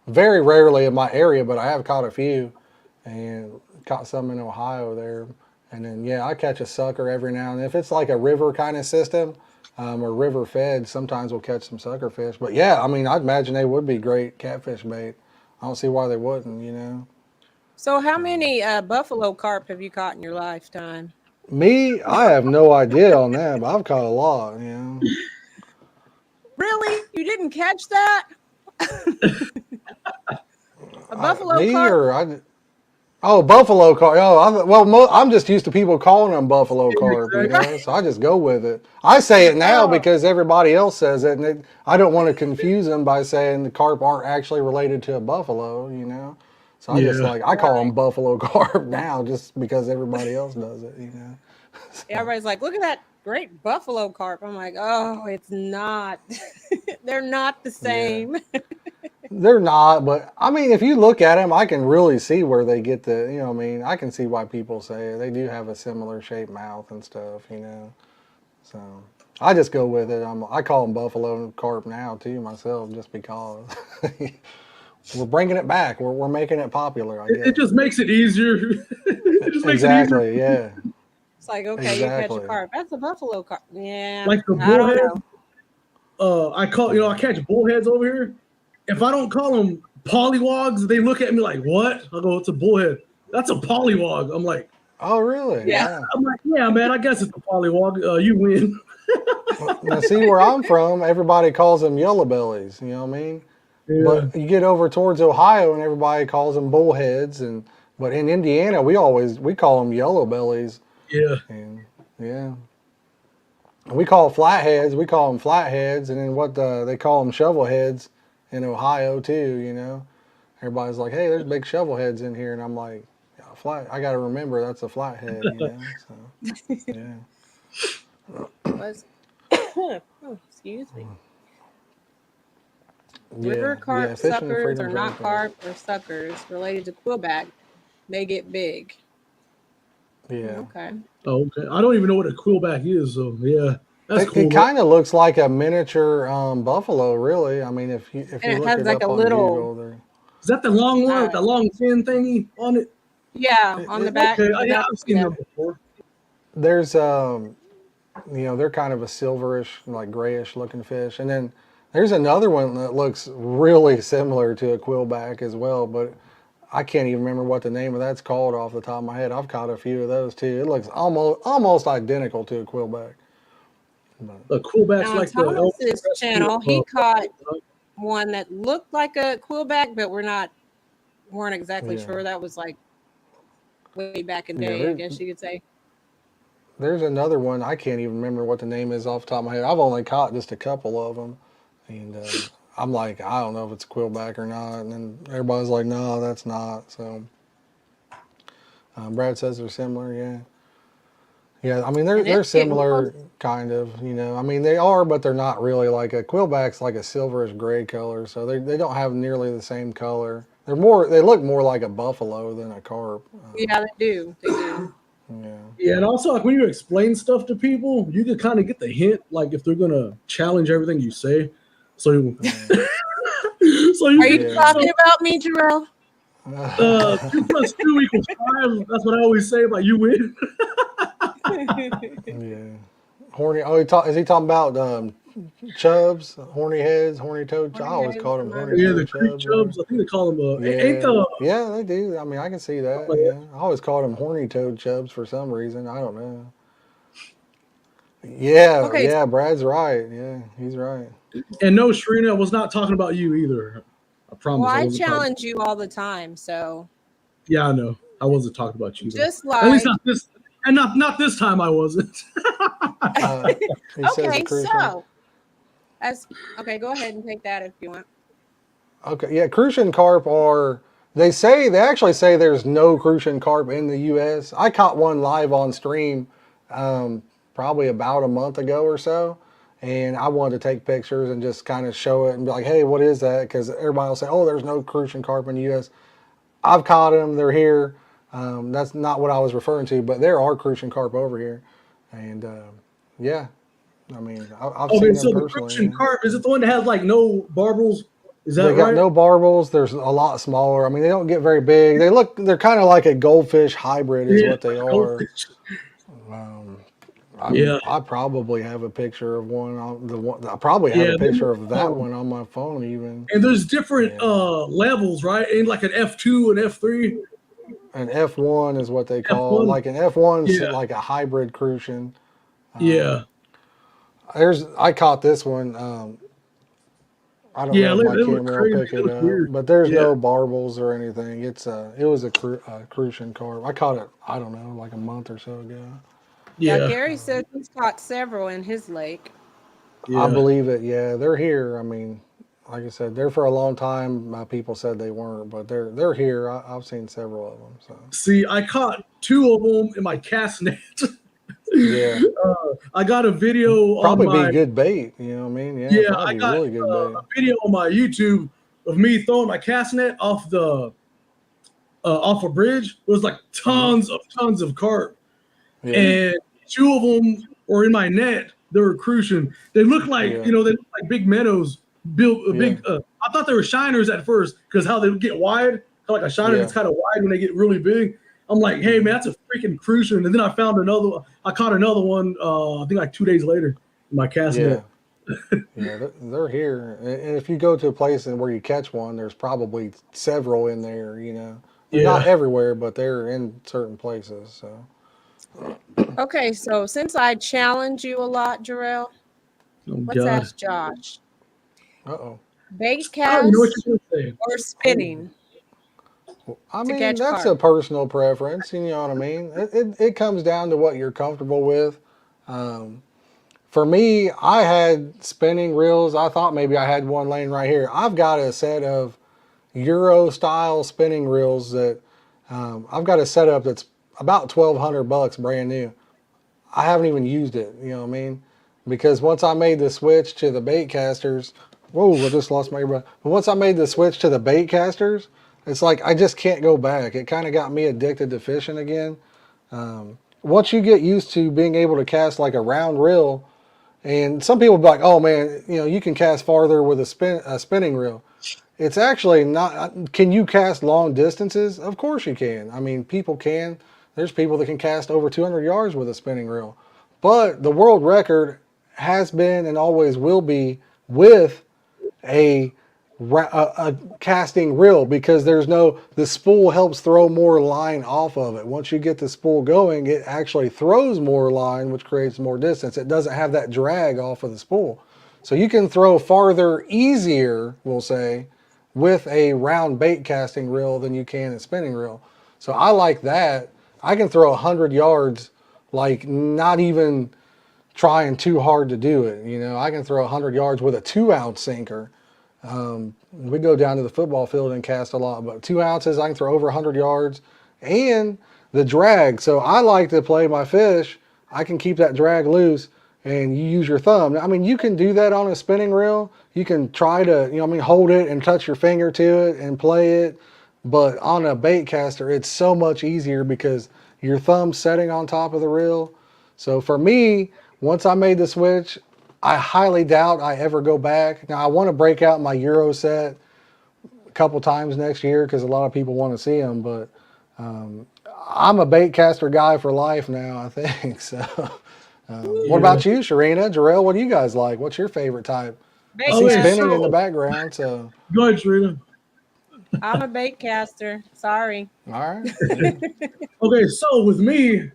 Very rarely in my area, but I have caught a few, and caught some in Ohio there. And then I catch a sucker every now and then. If it's like a river kind of system, or river fed, sometimes we'll catch some sucker fish. But yeah, I mean, I'd imagine they would be great catfish bait. I don't see why they wouldn't, So how many buffalo carp have you caught in your lifetime? Me, I have no idea on that, but I've caught a lot, Really? You didn't catch that? A buffalo me carp? Oh, buffalo carp. Oh, I'm just used to people calling them buffalo carp, so I just go with it. I say it now because everybody else says it, and I don't want to confuse them by saying the carp aren't actually related to a buffalo, So I call them buffalo carp now just because everybody else does it, So. Everybody's like, look at that great buffalo carp. I'm like, oh, it's not. They're not the same. Yeah. They're not, but I mean, if you look at them, I can really see where they get the, I can see why people say it. They do have a similar shaped mouth and stuff, So I just go with it. I call them buffalo carp now too myself, just because. We're bringing it back. We're making it popular, I guess. It just makes it easier. Exactly, yeah. It's like, okay, you catch a carp. That's a buffalo carp. Yeah. Like the bullhead. I catch bullheads over here. If I don't call them pollywogs, they look at me like, what? I go, it's a bullhead. That's a pollywog. I'm like, oh, really? Yeah. I'm like, yeah, man, I guess it's a pollywog. You win. Now, see where I'm from, everybody calls them yellow bellies. You know what I mean? Yeah. But you get over towards Ohio, and everybody calls them bullheads. But in Indiana, we call them yellow bellies. Yeah. And yeah, we call flatheads. We call them flatheads, and then they call them shovel heads in Ohio too. You know, everybody's like, "Hey, there's big shovel heads in here," and I'm like, yeah, I got to remember that's a flathead. You know, so yeah. Oh, excuse me. River carp suckers are not carp or suckers related to quillback. They get big. Yeah. Okay. Oh, okay. I don't even know what a quillback is, so yeah. That's cool. It kind of looks like a miniature buffalo, really. I mean, if you look has it like up a on little. Google, there. Is that the long one with the long fin thingy on it? Yeah, on the back. Okay, yeah, I've seen them before. There's you know, they're kind of a silverish, like grayish looking fish, and then there's another one that looks really similar to a quillback as well, but I can't even remember what the name of that's called off the top of my head. I've caught a few of those too. It looks almost identical to a quillback. The quillback's like the Thomas's channel. He caught one that looked like a quillback, but weren't exactly sure. That was like way back in the day, I guess you could say. There's another one. I can't even remember what the name is off the top of my head. I've only caught just a couple of them, and I'm like, I don't know if it's a quillback or not. And then everybody's like, no, that's not. So Brad says they're similar. Yeah. Yeah, I mean, they're similar, kind of, you know. I mean, they are, but they're not really. Like a quillback's like a silverish gray color, so they don't have nearly the same color. They look more like a buffalo than a carp. Yeah, they do. They do. Yeah, and also like when you explain stuff to people, you can kind of get the hint, like if they're gonna challenge everything you say. So, are you talking about me, Jarrell? 2 + 2 = 5. That's what I always say about you win. Yeah, horny. Oh, is he talking about chubs, horny heads, horny toed? I always called them horny toed chubs. Chubs. I think they call them. Yeah, they do. I mean, I can see that. Yeah, I always called them horny toed chubs for some reason. I don't know. Yeah, okay. Yeah, Brad's right. Yeah, he's right. And no, Shireena, I was not talking about you either. I promise. Well, I challenge you all the time, so. Yeah, I know. I wasn't talking about you. Just like. At least not this, and not this time. I wasn't. Okay, so. Okay, go ahead and take that if you want. Okay, yeah, crucian carp are. They actually say there's no crucian carp in the U.S. I caught one live on stream, probably about a month ago or so. And I wanted to take pictures and just kind of show it and be like, hey, what is that? Because everybody will say, oh, there's no crucian carp in the U.S. I've caught them. They're here. That's not what I was referring to, but there are crucian carp over here. And, yeah, I mean, I've seen them personally. The crucian carp, is it the one that has, like, no barbels? Is that right? They got no barbels. There's a lot smaller. I mean, they don't get very big. They're kind of like a goldfish hybrid is what they are. I probably have a picture of one. I probably have a picture of that one on my phone even. And there's different levels, right? And like an F2 and F3. An F1 is what they call it. Like an F1's like a hybrid crucian. I caught this one. I don't know if my camera will pick it up, but there's no barbels or anything. It was a crucian carp. I caught it, I don't know, like a month or so ago. Yeah, Gary said he's caught several in his lake. Yeah. I believe it. Yeah, they're here. I mean, like I said, there for a long time. My people said they weren't, but they're here. I've seen several of them. So see, I caught 2 of them in my cast net. Yeah, I got a video. Probably be good bait. You know what I mean? Yeah, I got really good bait. A video on my YouTube of me throwing my cast net off a bridge. It was like tons of carp. Yeah. And 2 of them were in my net. They were crucian. They look like they look like big minnows. Built a big. I thought they were shiners at first because how they would get wide. Like a shiner gets kind of wide when they get really big. I'm like, hey man, that's a freaking crucian. And then I found another one. I caught another one. I think like 2 days later in my cast net. Yeah, they're here. And if you go to a place where you catch one, there's probably several in there. You know, they're not everywhere, but they're in certain places. So. Okay, so since I challenge you a lot, Jarrell, Oh let's God. ask Josh. Uh-oh. Bait I don't even know what cast you're gonna say. or spinning I to mean, catch that's carp? a personal preference. You know what I mean? It comes down to what you're comfortable with. For me, I had spinning reels. I thought maybe I had one laying right here. I've got a set of Euro style spinning reels that I've got a setup that's about $1,200 brand new. I haven't even used it. You know what I mean? Because once I made the switch to the bait casters, whoa, I just lost my earbud. But once I made the switch to the bait casters, it's like I just can't go back. It kind of got me addicted to fishing again. Once you get used to being able to cast like a round reel, and some people be like, "Oh man, you know you can cast farther with a spinning reel." It's actually not. Can you cast long distances? Of course you can. I mean, people can. There's people that can cast over 200 yards with a spinning reel. But the world record has been and always will be with a, a casting reel, because the spool helps throw more line off of it. Once you get the spool going, it actually throws more line, which creates more distance. It doesn't have that drag off of the spool. So you can throw farther easier, we'll say, with a round bait casting reel than you can a spinning reel. So I like that. I can throw 100 yards, like not even trying too hard to do it. You know, I can throw 100 yards with a 2-ounce sinker. We go down to the football field and cast a lot, but 2 ounces, I can throw over 100 yards. And the drag. So I like to play my fish. I can keep that drag loose, and you use your thumb. I mean, you can do that on a spinning reel. You can try to, you know, I mean, hold it and touch your finger to it and play it. But on a bait caster, it's so much easier because your thumb's setting on top of the reel. So for me, once I made the switch, I highly doubt I ever go back. Now I want to break out my Euro set a couple times next year because a lot of people want to see them. But I'm a bait caster guy for life now, I think. So, what about you, Shireena, Jarrell? What do you guys like? What's your favorite type? I Bait see yeah, spinning caster. in the background. So, Go ahead, Shireena. I'm a bait caster. Sorry. all right. Okay, so with me,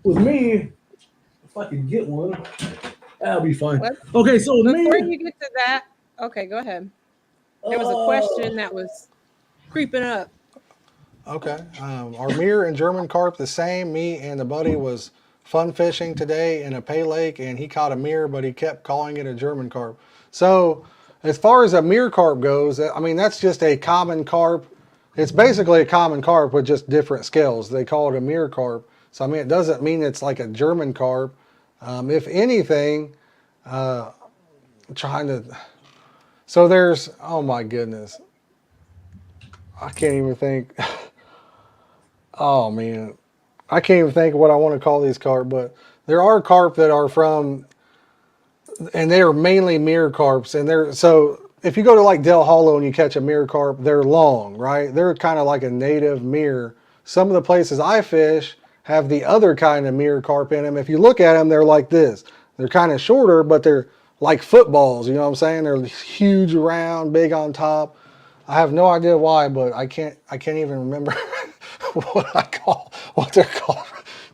if I can get one, that'll be fine. Let's, Okay, so with before me, you get to that, okay, go ahead. There was a question that was creeping up. Okay. Are mirror and German carp the same? Me and the buddy was fun fishing today in a pay lake, and he caught a mirror, but he kept calling it a German carp. So as far as a mirror carp goes, I mean, that's just a common carp. It's basically a common carp with just different scales. They call it a mirror carp. So, I mean, it doesn't mean it's like a German carp. If anything, trying to... So there's... Oh, my goodness. I can't even think... Oh man, I can't even think of what I want to call these carp, but there are carp that are from, and they are mainly mirror carps, and they're, so if you go to like Del Hollow and you catch a mirror carp, they're long, right? They're kind of like a native mirror. Some of the places I fish have the other kind of mirror carp in them. If you look at them, they're like this. They're kind of shorter, but they're like footballs, you know what I'm saying? They're huge, round, big on top. I have no idea why, but I can't even remember what they're called.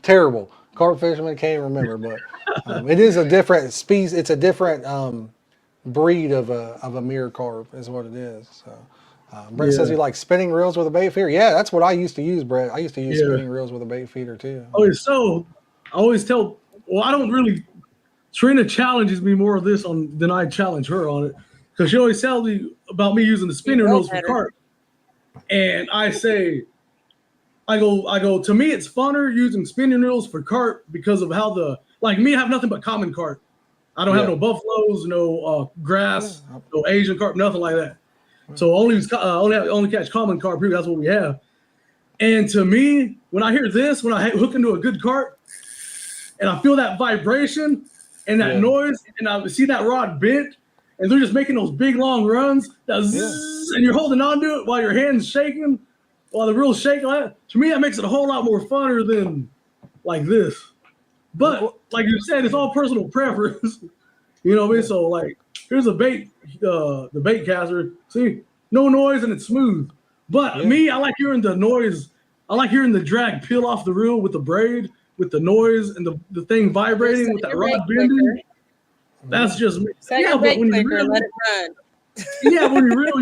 Terrible. Carp fishermen can't even remember, but it is a different species. It's a different breed of a mirror carp is what it is. So Brett says he likes spinning reels with a bait feeder. Yeah, that's what I used to use, Brett. I used to use spinning reels with a bait feeder too. okay, so I always tell, well, I don't really, Shireena challenges me more of this than I challenge her on it. Because she always tells me about me using the spinning reels for carp. And I say, I go, to me, it's funner using spinning reels for carp because of how like me, I have nothing but common carp. I don't have no buffaloes, no grass, no Asian carp, nothing like that. So only catch common carp here. That's what we have. And to me, when I hear this, when I hook into a good carp and I feel that vibration and that noise and I see that rod bent, and they're just making those big long runs, and you're holding on to it while your hand's shaking, while the reel's shaking. To me, that makes it a whole lot more funner than like this. But like you said, it's all personal preference. You know what I mean? So like, here's a bait, the bait caster. See, no noise and it's smooth. But me, I like hearing the noise. I like hearing the drag peel off the reel with the braid with the noise and the thing vibrating with that rod bending. That's just me. Set your bait clicker and let it run. Yeah, when you reel,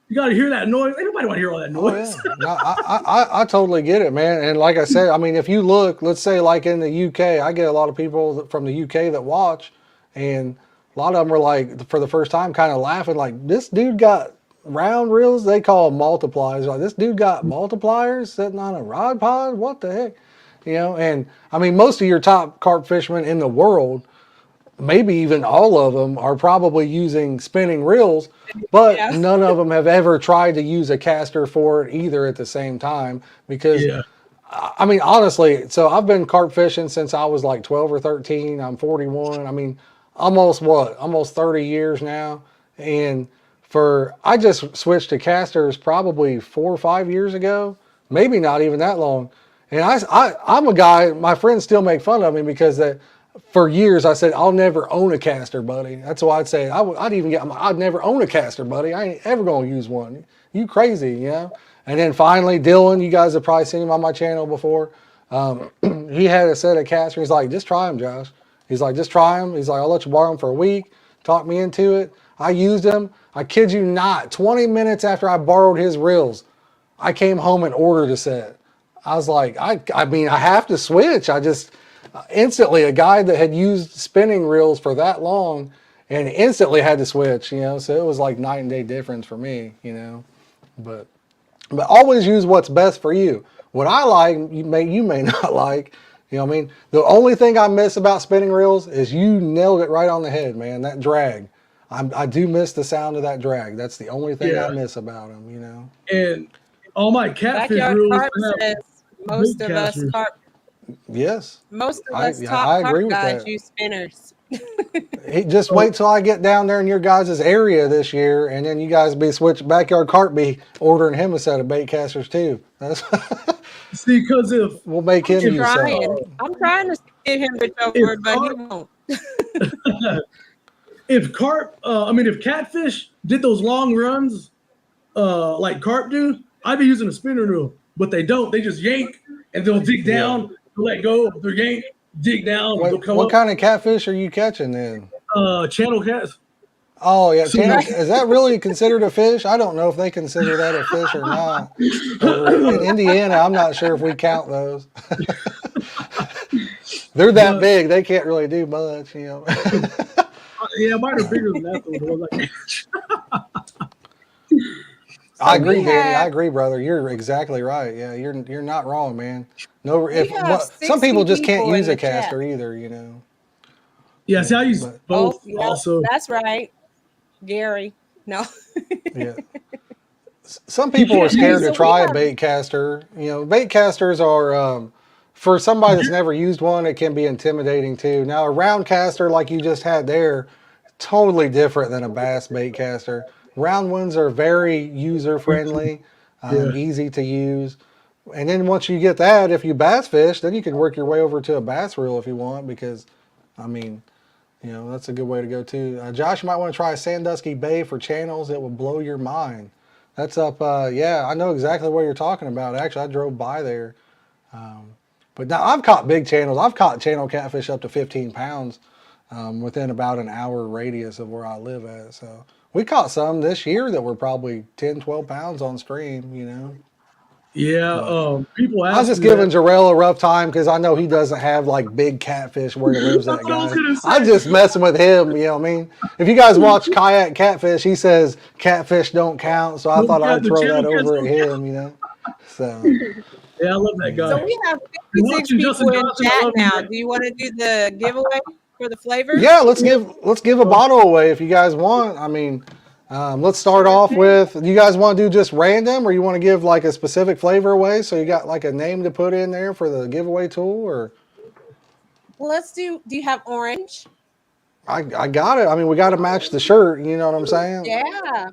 you gotta hear that noise. Ain't nobody want to hear all that noise. Oh, yeah. No, I totally get it, man. And like I said, I mean, if you look, let's say like in the UK, I get a lot of people from the UK that watch, and a lot of them are like, for the first time, kind of laughing, like, this dude got round reels. They call them multipliers. Like, this dude got multipliers sitting on a rod pod. What the heck? You know, and I mean, most of your top carp fishermen in the world, maybe even all of them, are probably using spinning reels, but none of them have ever tried to use a caster for it either at the same time. Because, I mean, honestly, so I've been carp fishing since I was like 12 or 13. I'm 41. I mean, almost 30 years now. And I just switched to casters probably 4 or 5 years ago, maybe not even that long. And I'm a guy, my friends still make fun of me because for years I said, I'll never own a caster, buddy. That's why I'd say, I'd never own a caster, buddy. I ain't ever going to use one. You crazy, you know? And then finally, Dylan, you guys have probably seen him on my channel before. He had a set of casters. He's like, just try them, Josh. He's like, just try them. He's like, I'll let you borrow them for a week. Talk me into it. I used them. I kid you not, 20 minutes after I borrowed his reels, I came home and ordered a set. I was like, I mean, I have to switch. I just instantly, a guy that had used spinning reels for that long and instantly had to switch, you know, so it was like night and day difference for me, you know, but always use what's best for you. What I like, you may not like, you know what I mean? The only thing I miss about spinning reels is you nailed it right on the head, man, that drag. I do miss the sound of that drag. That's the only thing I miss about them, you know. And all my catfish Backyard reels Carp says most of us carp. Yes. Most of us I top agree carp with guys that. use spinners. Just wait till I get down there in your guys' area this year, and then you guys be Backyard Carp be ordering him a set of bait casters too. See, because if we'll make him use some. I'm trying to get him to go for it, but he won't. If catfish did those long runs like carp do, I'd be using a spinner reel, but they don't. They just yank and they'll dig down, they'll let go, they'll yank, dig down. What kind of catfish are you catching then? Channel cats. Oh yeah, is that really considered a fish? I don't know if they consider that a fish or not. In Indiana, I'm not sure if we count those. They're that big, they can't really do much, you know. Yeah, mine are bigger than that. I agree, Danny. I agree, brother. You're exactly right. Yeah, you're not wrong, man. No, some people just can't use a caster either, you know. Yeah, see, I use both also. That's right, Gary. No. Yeah. Some people are scared to try a bait caster. You know, bait casters are for somebody that's never used one, it can be intimidating too. Now, a round caster like you just had there, totally different than a bass bait caster. Round ones are very user-friendly, easy to use. And then once you get that, if you bass fish, then you can work your way over to a bass reel if you want, because, I mean, you know, that's a good way to go too. Josh, you might want to try Sandusky Bay for channels. It will blow your mind. That's up, I know exactly what you're talking about. Actually, I drove by there. But now I've caught big channels. I've caught channel catfish up to 15 pounds within about an hour radius of where I live at. So we caught some this year that were probably 10, 12 pounds on stream, you know. Yeah, people ask I was just giving Jarrell a rough time because I know he doesn't have like big catfish where he lives at, guys. I'm just messing with him, you know what I mean? If you guys watch Kayak Catfish, he says catfish don't count, so I thought I'd throw that over at him, you know. So yeah, I love that guy. So we have 56 people in chat now. Do you want to do the giveaway for the flavors? Yeah, let's give a bottle away if you guys want. I mean, let's start off with, you guys want to do just random, or you want to give like a specific flavor away so you got like a name to put in there for the giveaway tool? Or well, let's do you have orange? I got it. I mean, we got to match the shirt, you know what I'm saying? Yeah.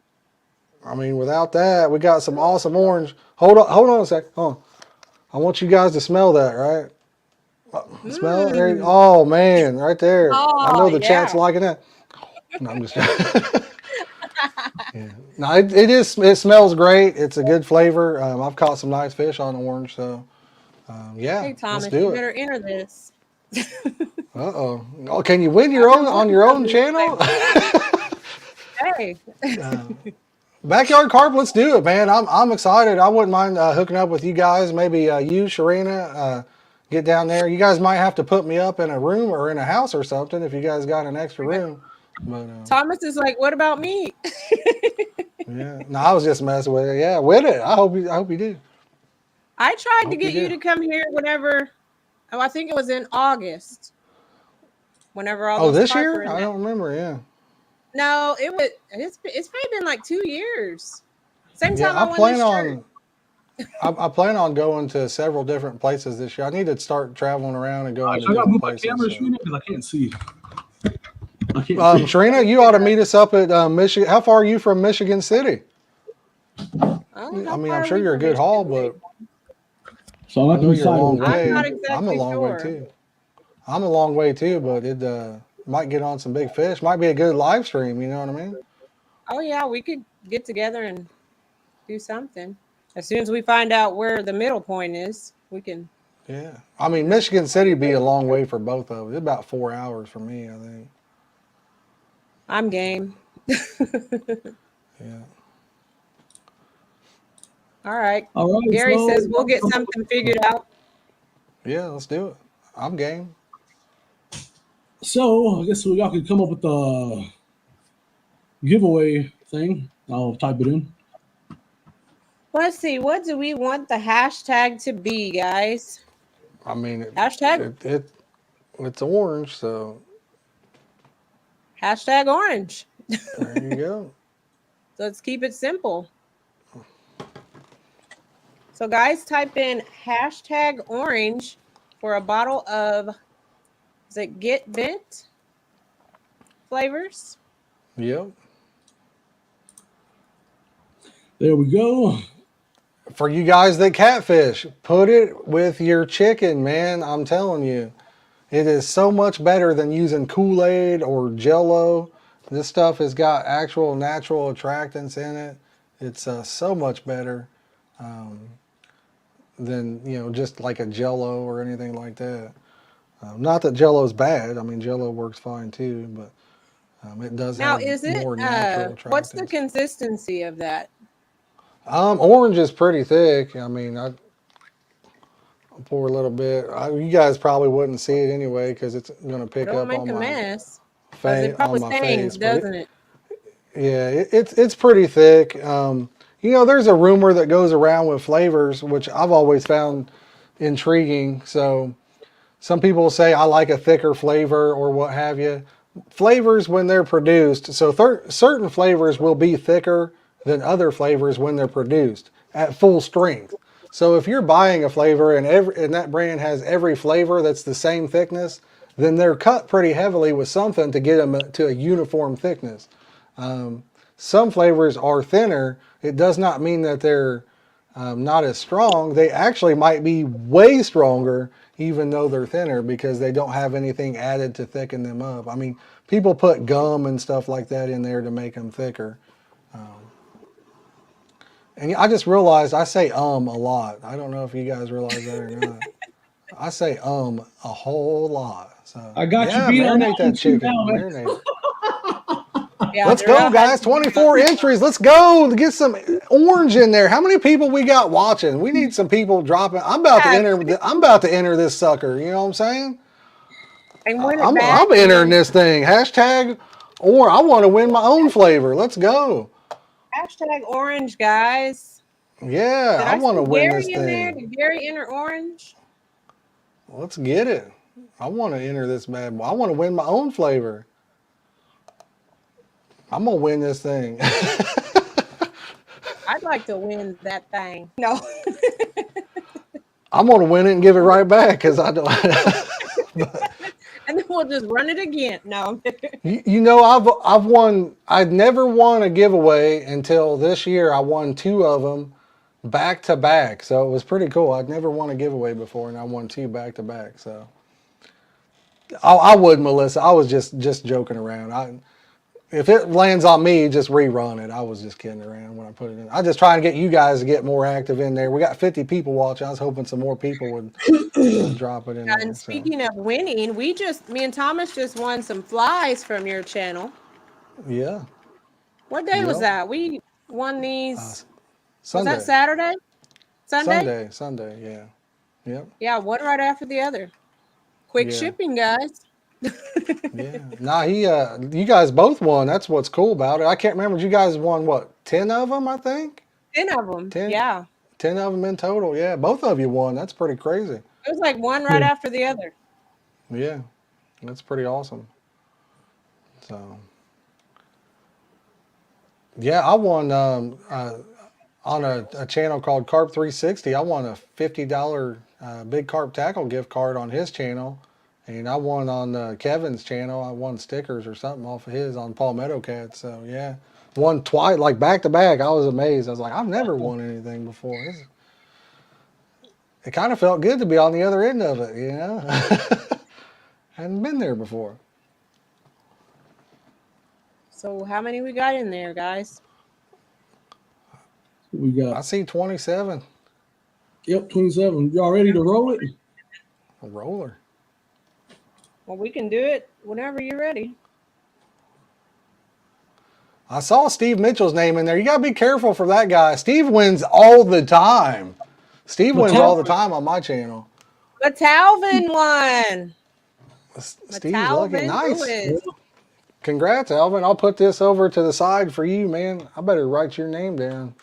I mean, without that, we got some awesome orange. Hold on a sec. Hold on. I want you guys to smell that, right? Smell it? There. Oh man, right there. I know the chat's liking that. No, I'm just yeah. No, it smells great. It's a good flavor. I've caught some nice fish on orange, so Yeah, Hey, let's Thomas, do you it. better enter this. Uh-oh. Oh, can you win your own on your own channel? Hey. Backyard Carp, let's do it, man. I'm excited. I wouldn't mind hooking up with you guys. Maybe you, Shireena, get down there. You guys might have to put me up in a room or in a house or something if you guys got an extra room. But Thomas is like, what about me? yeah, no, I was just messing with it. Yeah, with it. I hope you do. I tried to Hope you get you do. to come here whenever. Oh, I think it was in August. Whenever all Oh, those this carp year? were in I that. don't remember. Yeah. No, it's probably been like 2 years. Same Yeah, time I won this shirt. I plan on going to several different places this year. I need to start traveling around and going to So I gotta different move my places. camera So. because I can't see. I can't see. Shireena, you ought to meet us up at Michigan. How far are you from Michigan City? I mean, I'm sure you're a good haul, but So I I have to know be you're a long sideways. I'm not way. I'm a exactly long way sure. too. I'm a long way too, but it might get on some big fish. Might be a good live stream. You know what I mean? Oh yeah, we could get together and do something. As soon as we find out where the middle point is, we can. Yeah. I mean, Michigan City would be a long way for both of us. It's about 4 hours for me, I think. I'm game. Yeah. All right. All right. Gary says we'll get something figured out. Yeah, let's do it. I'm game. So I guess y'all can come up with the giveaway thing. I'll type it in. Let's see. What do we want the hashtag to be, guys? I mean, Hashtag it's orange, so hashtag orange. there you go. So let's keep it simple. So guys, type in hashtag orange for a bottle of, is it Get Bent flavors? Yep. There we go. For you guys that catfish, put it with your chicken, man. I'm telling you. It is so much better than using Kool-Aid or Jell-O. This stuff has got actual natural attractants in it. It's so much better than, just like a Jell-O or anything like that. Not that Jell-O's bad. I mean, Jell-O works fine too, but it does Now, have is it, more natural attractants. what's the consistency of that? Orange is pretty thick. I mean, I'll pour a little bit. You guys probably wouldn't see it anyway because it's going to pick Don't up make on a my mess. Because it probably stains, doesn't it? Yeah, it's pretty thick. There's a rumor that goes around with flavors, which I've always found intriguing. So some people say I like a thicker flavor or what have you. Flavors when they're produced, so certain flavors will be thicker than other flavors when they're produced at full strength. So if you're buying a flavor and that brand has every flavor that's the same thickness, then they're cut pretty heavily with something to get them to a uniform thickness. Some flavors are thinner. It does not mean that they're not as strong. They actually might be way stronger even though they're thinner because they don't have anything added to thicken them up. I mean, people put gum and stuff like that in there to make them thicker. And I just realized I say a lot. I don't know if you guys realize that or not. I say a whole lot. So I got you yeah, beat on marinate that chicken. now, man. Marinate. Yeah, Let's go, guys. 24 entries. Let's go to get some orange in there. How many people we got watching? We need some people dropping. I'm about to enter this sucker. You know what I'm saying? And win it back. I'm entering this thing. Hashtag or I want to win my own flavor. Let's go. Hashtag orange, guys. Yeah, I want to win this thing. Did Gary enter orange? Let's get it. I want to enter this bad boy. I want to win my own flavor. I'm going to win this thing. I'd like to win that thing. No. I'm going to win it and give it right back because I don't. And then we'll just run it again. No. I've won. I'd never won a giveaway until this year. I won 2 of them back to back. So it was pretty cool. I'd never won a giveaway before, and I won 2 back to back. So I would, Melissa. I was just joking around. if it lands on me, just rerun it. I was just kidding around when I put it in. I just trying to get you guys to get more active in there. We got 50 people watching. I was hoping some more people would drop it in there. And speaking of winning, me and Thomas just won some flies from your channel. Yeah. What day was that? We won these. Sunday. Was that Saturday? Sunday, yeah. Yep. Yeah, one right after the other. Quick shipping, guys. Yeah. Nah, you guys both won. That's what's cool about it. I can't remember. You guys won what? 10 of them, I think. 10 of them. 10? Yeah. 10 of them in total. Yeah, both of you won. That's pretty crazy. It was like one right after the other. Yeah, that's pretty awesome. So, yeah, I won on a channel called Carp 360. I won a $50 Big Carp Tackle gift card on his channel. And I won on Kevin's channel. I won stickers or something off of his on Palmetto Cat. So, yeah. Won twice, like back to back. I was amazed. I was like, I've never won anything before. It kind of felt good to be on the other end of it, you know? Hadn't been there before. So how many we got in there, guys? We got. I see 27. Yep, 27. Y'all ready to roll it? A roller. Well, we can do it whenever you're ready. I saw Steve Mitchell's name in there. You got to be careful for that guy. Steve wins all the time. Steve wins all the time on my channel. But Talvin won. Steve's lucky. Nice. Congrats, Alvin. I'll put this over to the side for you, man. I better write your name down.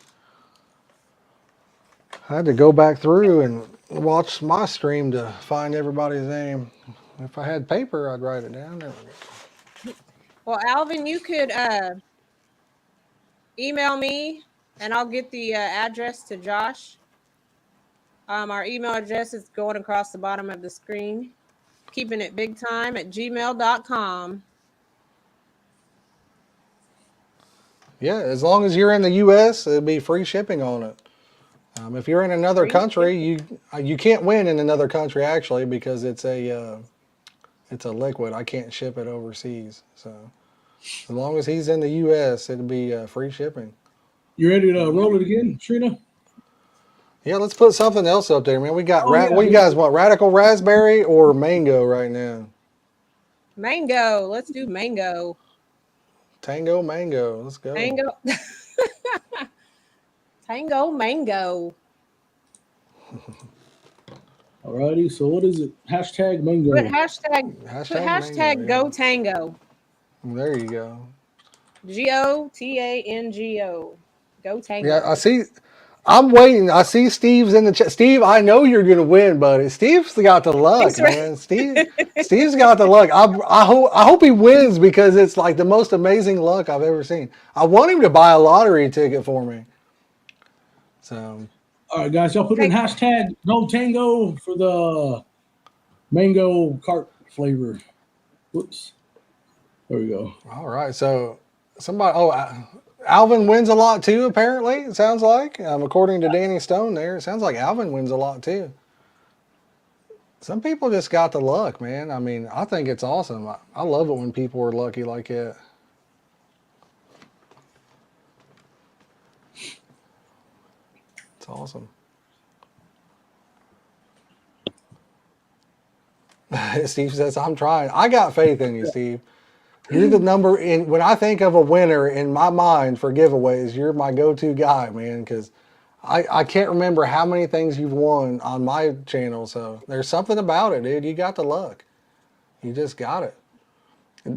I had to go back through and watch my stream to find everybody's name. If I had paper, I'd write it down. There we go. Well, Alvin, you could email me, and I'll get the address to Josh. Our email address is going across the bottom of the screen. keepinitbigtime@gmail.com. Yeah, as long as you're in the U.S., it'll be free shipping on it. If you're in another country, you can't win in another country actually because it's a liquid. I can't ship it overseas. So as long as he's in the U.S., it'll be free shipping. You ready to roll it again, Shireena? Yeah, let's put something else up there, man. We got what you guys want? Radical raspberry or mango right now? Mango. Let's do mango. Tango mango. Let's go. Mango. Tango mango. Alrighty, so what is it? Hashtag mango. Put hashtag go tango. There you go. GOTANGO. Go tango. Yeah, I see. I'm waiting. I see Steve's in the chat. Steve, I know you're gonna win, buddy. Steve's got the luck, man. Steve's got the luck. I hope he wins because it's like the most amazing luck I've ever seen. I want him to buy a lottery ticket for me. So, all right, guys, y'all put in hashtag Go Tango for the mango carp flavor. Whoops. There we go. All right. So somebody. Oh, Alvin wins a lot too. Apparently, it sounds like. According to Danny Stone, there it sounds like Alvin wins a lot too. Some people just got the luck, man. I mean, I think it's awesome. I love it when people are lucky like that. It's awesome. Steve says, I'm trying. I got faith in you, Steve. You're the number in when I think of a winner in my mind for giveaways, you're my go-to guy, man, because I can't remember how many things you've won on my channel. So there's something about it, dude. You got the luck. You just got it.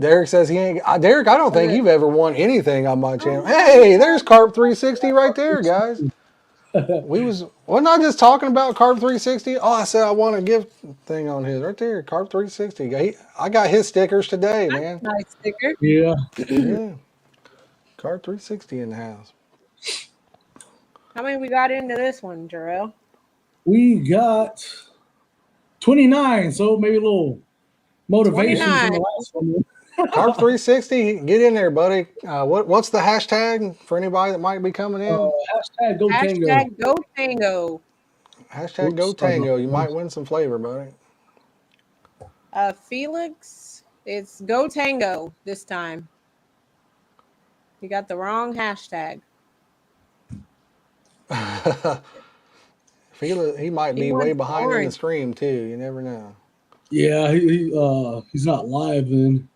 Derek says he ain't. Derek, I don't think you've ever won anything on my channel. Hey, there's Carp 360 right there, guys. Wasn't I just talking about Carp 360? Oh, I said I want a gift thing on his right there. Carp 360. I got his stickers today, man. Nice sticker. Yeah. Yeah. Carp 360 in the house. How many we got into this one, Jarrell? We got 29, so maybe a little motivation from the last one. Carp 360, get in there, buddy. What's the hashtag for anybody that might be coming in? Hashtag Go Tango. Hashtag Go Tango. Hashtag Go Tango. You might win some flavor, buddy. Felix, it's Go Tango this time. You got the wrong hashtag. He might be way behind in the stream too. You never know. Yeah, he's not live then.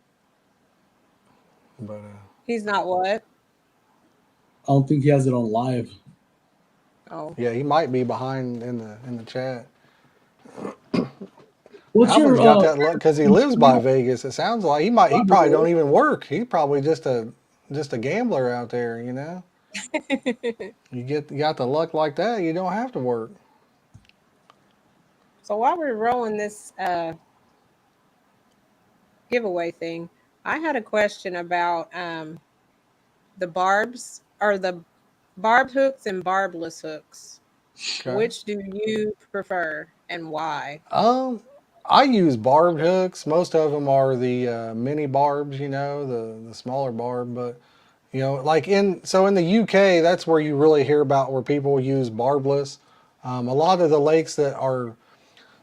But he's not what? I don't think he has it on live. Oh. Yeah, he might be behind in the chat. What's Alvin's your got that luck because he lives by Vegas. It sounds like he probably don't even work. He's probably just a gambler out there, you know. You got the luck like that, you don't have to work. So while we're rolling this giveaway thing, I had a question about the barbs or the barbed hooks and barbless hooks. Okay. Which do you prefer and why? I use barbed hooks. Most of them are the mini barbs, you know, the smaller barb. But you know, like in the UK, that's where you really hear about where people use barbless. A lot of the lakes that are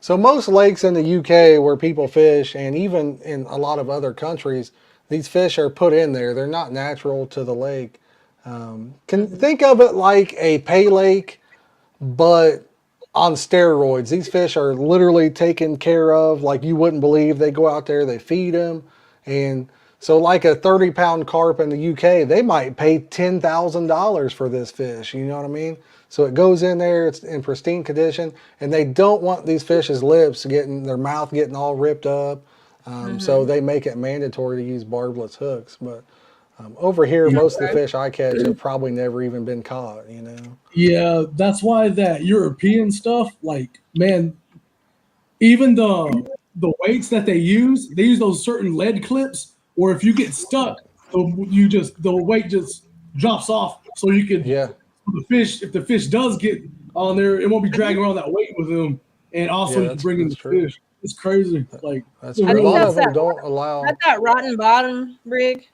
most lakes in the UK where people fish, and even in a lot of other countries, these fish are put in there. They're not natural to the lake. Think of it like a pay lake, but on steroids. These fish are literally taken care of like you wouldn't believe. They go out there, they feed them. And so like a 30-pound carp in the UK, they might pay $10,000 for this fish. You know what I mean? So it goes in there, it's in pristine condition, and they don't want these fish's lips their mouth getting all ripped up. So they make it mandatory to use barbless hooks. But over here, most of the fish I catch have probably never even been caught, you know? Yeah, that's why that European stuff, like, man, even the weights that they use those certain lead clips, or if you get stuck, the weight just drops off, so you can, if the fish does get on there, it won't be dragging around that weight with them, and also you can bring in the fish. It's crazy. Like, a lot of them don't allow. That's that rotten bottom rig.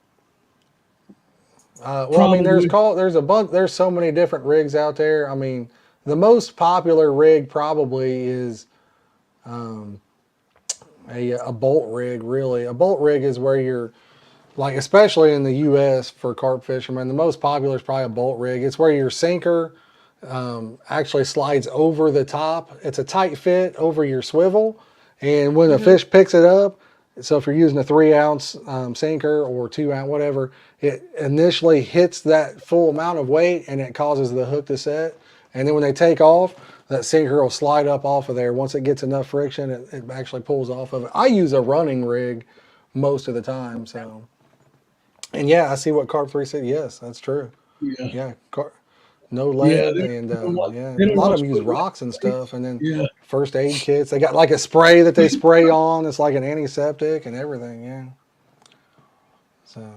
Well, I mean, there's so many different rigs out there. I mean, the most popular rig probably is a bolt rig, really. A bolt rig is where you're, like, especially in the U.S. for carp fishermen, the most popular is probably a bolt rig. It's where your sinker actually slides over the top. It's a tight fit over your swivel, and when the fish picks it up, so if you're using a 3-ounce sinker or 2-ounce, whatever, it initially hits that full amount of weight and it causes the hook to set. And then when they take off, that sinker will slide up off of there. Once it gets enough friction, it actually pulls off of it. I use a running rig most of the time. So, and yeah, I see what Carp 3 said. Yes, that's true. Yeah, no lead, and a lot of them use rocks and stuff, and then first aid kits. They got like a spray that they spray on. It's like an antiseptic and everything. Yeah. So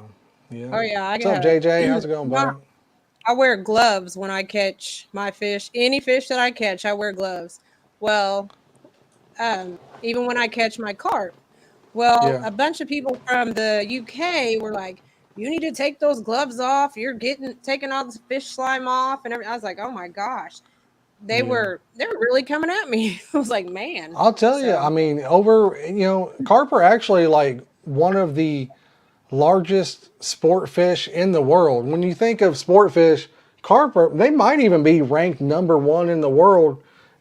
yeah. Oh yeah. What's up, JJ? How's it going, buddy? I wear gloves when I catch my fish. Any fish that I catch, I wear gloves. Well, even when I catch my carp. Well, a bunch of people from the UK were like, you need to take those gloves off. You're taking all this fish slime off and everything. I was like, oh my gosh. They were really coming at me. I was like, man. I'll tell you, I mean, carp are actually like one of the largest sport fish in the world. When you think of sport fish, carp they might even be ranked #1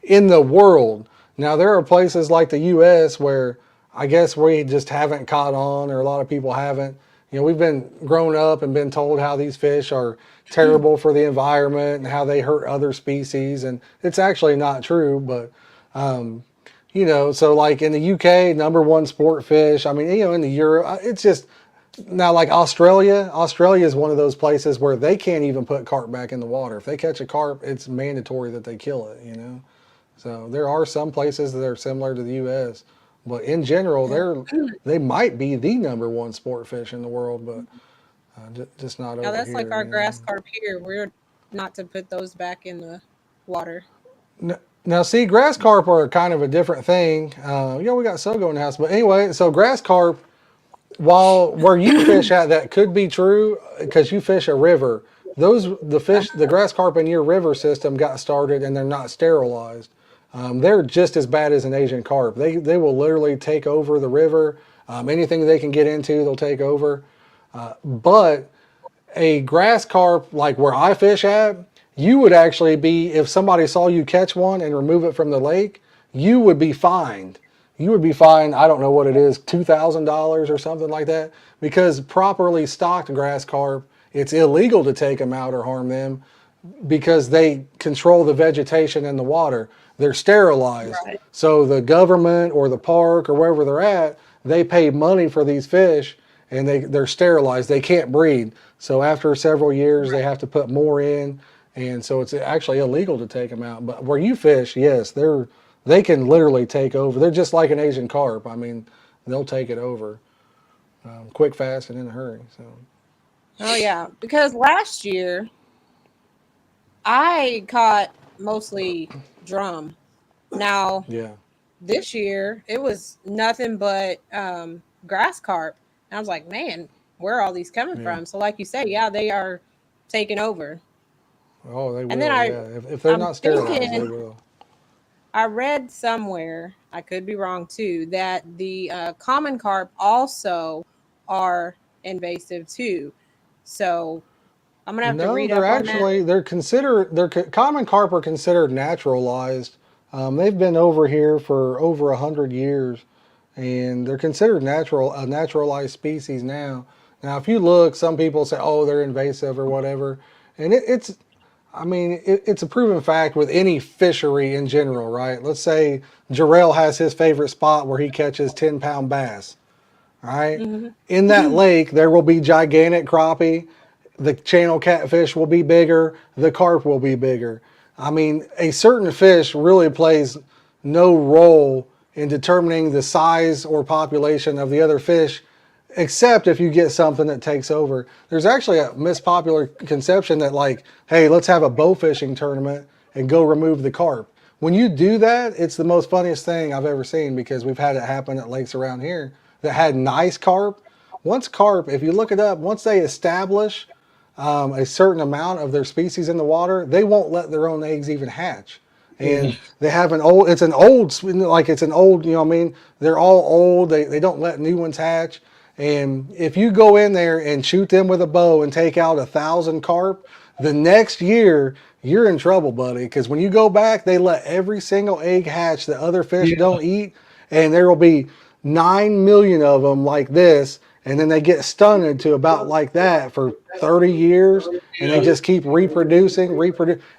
in the world. Now there are places like the US where I guess we just haven't caught on, or a lot of people haven't. You know, we've been grown up and been told how these fish are terrible for the environment and how they hurt other species, and it's actually not true. But you know, so like in the UK, #1 sport fish. I mean, you know, in the Europe, it's just now like Australia. Australia is one of those places where they can't even put carp back in the water. If they catch a carp, it's mandatory that they kill it. You know, so there are some places that are similar to the US. But in general, they might be the #1 sport fish in the world, but just not over here. Now that's like our grass carp here. We're not to put those back in the water. Now, see, grass carp are kind of a different thing. We got Sogo in the house, but anyway, so grass carp, where you fish at, that could be true because you fish a river. The grass carp in your river system got started and they're not sterilized. They're just as bad as an Asian carp. They will literally take over the river. Anything they can get into, they'll take over. But a grass carp, like where I fish at, you would actually be, if somebody saw you catch one and remove it from the lake, you would be fined. You would be fined, I don't know what it is, $2,000 or something like that, because properly stocked grass carp, it's illegal to take them out or harm them because they control the vegetation in the water. They're sterilized. Right. So the government or the park or wherever they're at, they pay money for these fish and they're sterilized. They can't breed. So after several years, they have to put more in. And so it's actually illegal to take them out. But where you fish, yes, they can literally take over. They're just like an Asian carp. I mean, they'll take it over quick, fast, and in a hurry. So. Oh yeah, because last year I caught mostly drum. Now Yeah. this year it was nothing but grass carp. And I was like, man, where are all these coming from? So like you say, yeah, they are taking over. Oh, they will. And then Yeah. If they're I'm not sterilized, they thinking, will. I read somewhere, I could be wrong too, that the common carp also are invasive too. So I'm gonna have to No, read they're up on that. actually common carp are considered naturalized. They've been over here for over 100 years, and they're considered a naturalized species now. Now, if you look, some people say, "Oh, they're invasive" or whatever, and it's a proven fact with any fishery in general, right? Let's say Jarrell has his favorite spot where he catches 10-pound bass. All right. Hmm. In that lake, there will be gigantic crappie. The channel catfish will be bigger. The carp will be bigger. I mean, a certain fish really plays no role in determining the size or population of the other fish, except if you get something that takes over. There's actually a mispopular conception that, like, hey, let's have a bow fishing tournament and go remove the carp. When you do that, it's the most funniest thing I've ever seen, because we've had it happen at lakes around here that had nice carp. Once carp, if you look it up, once they establish a certain amount of their species in the water, they won't let their own eggs even hatch. And they have it's an old, you know what I mean? They're all old. They don't let new ones hatch. And if you go in there and shoot them with a bow and take out 1,000 carp, the next year you're in trouble, buddy. Because when you go back, they let every single egg hatch that other fish don't eat, and there will be 9 million of them like this, and then they get stunted to about like that for 30 years, and they just keep reproducing,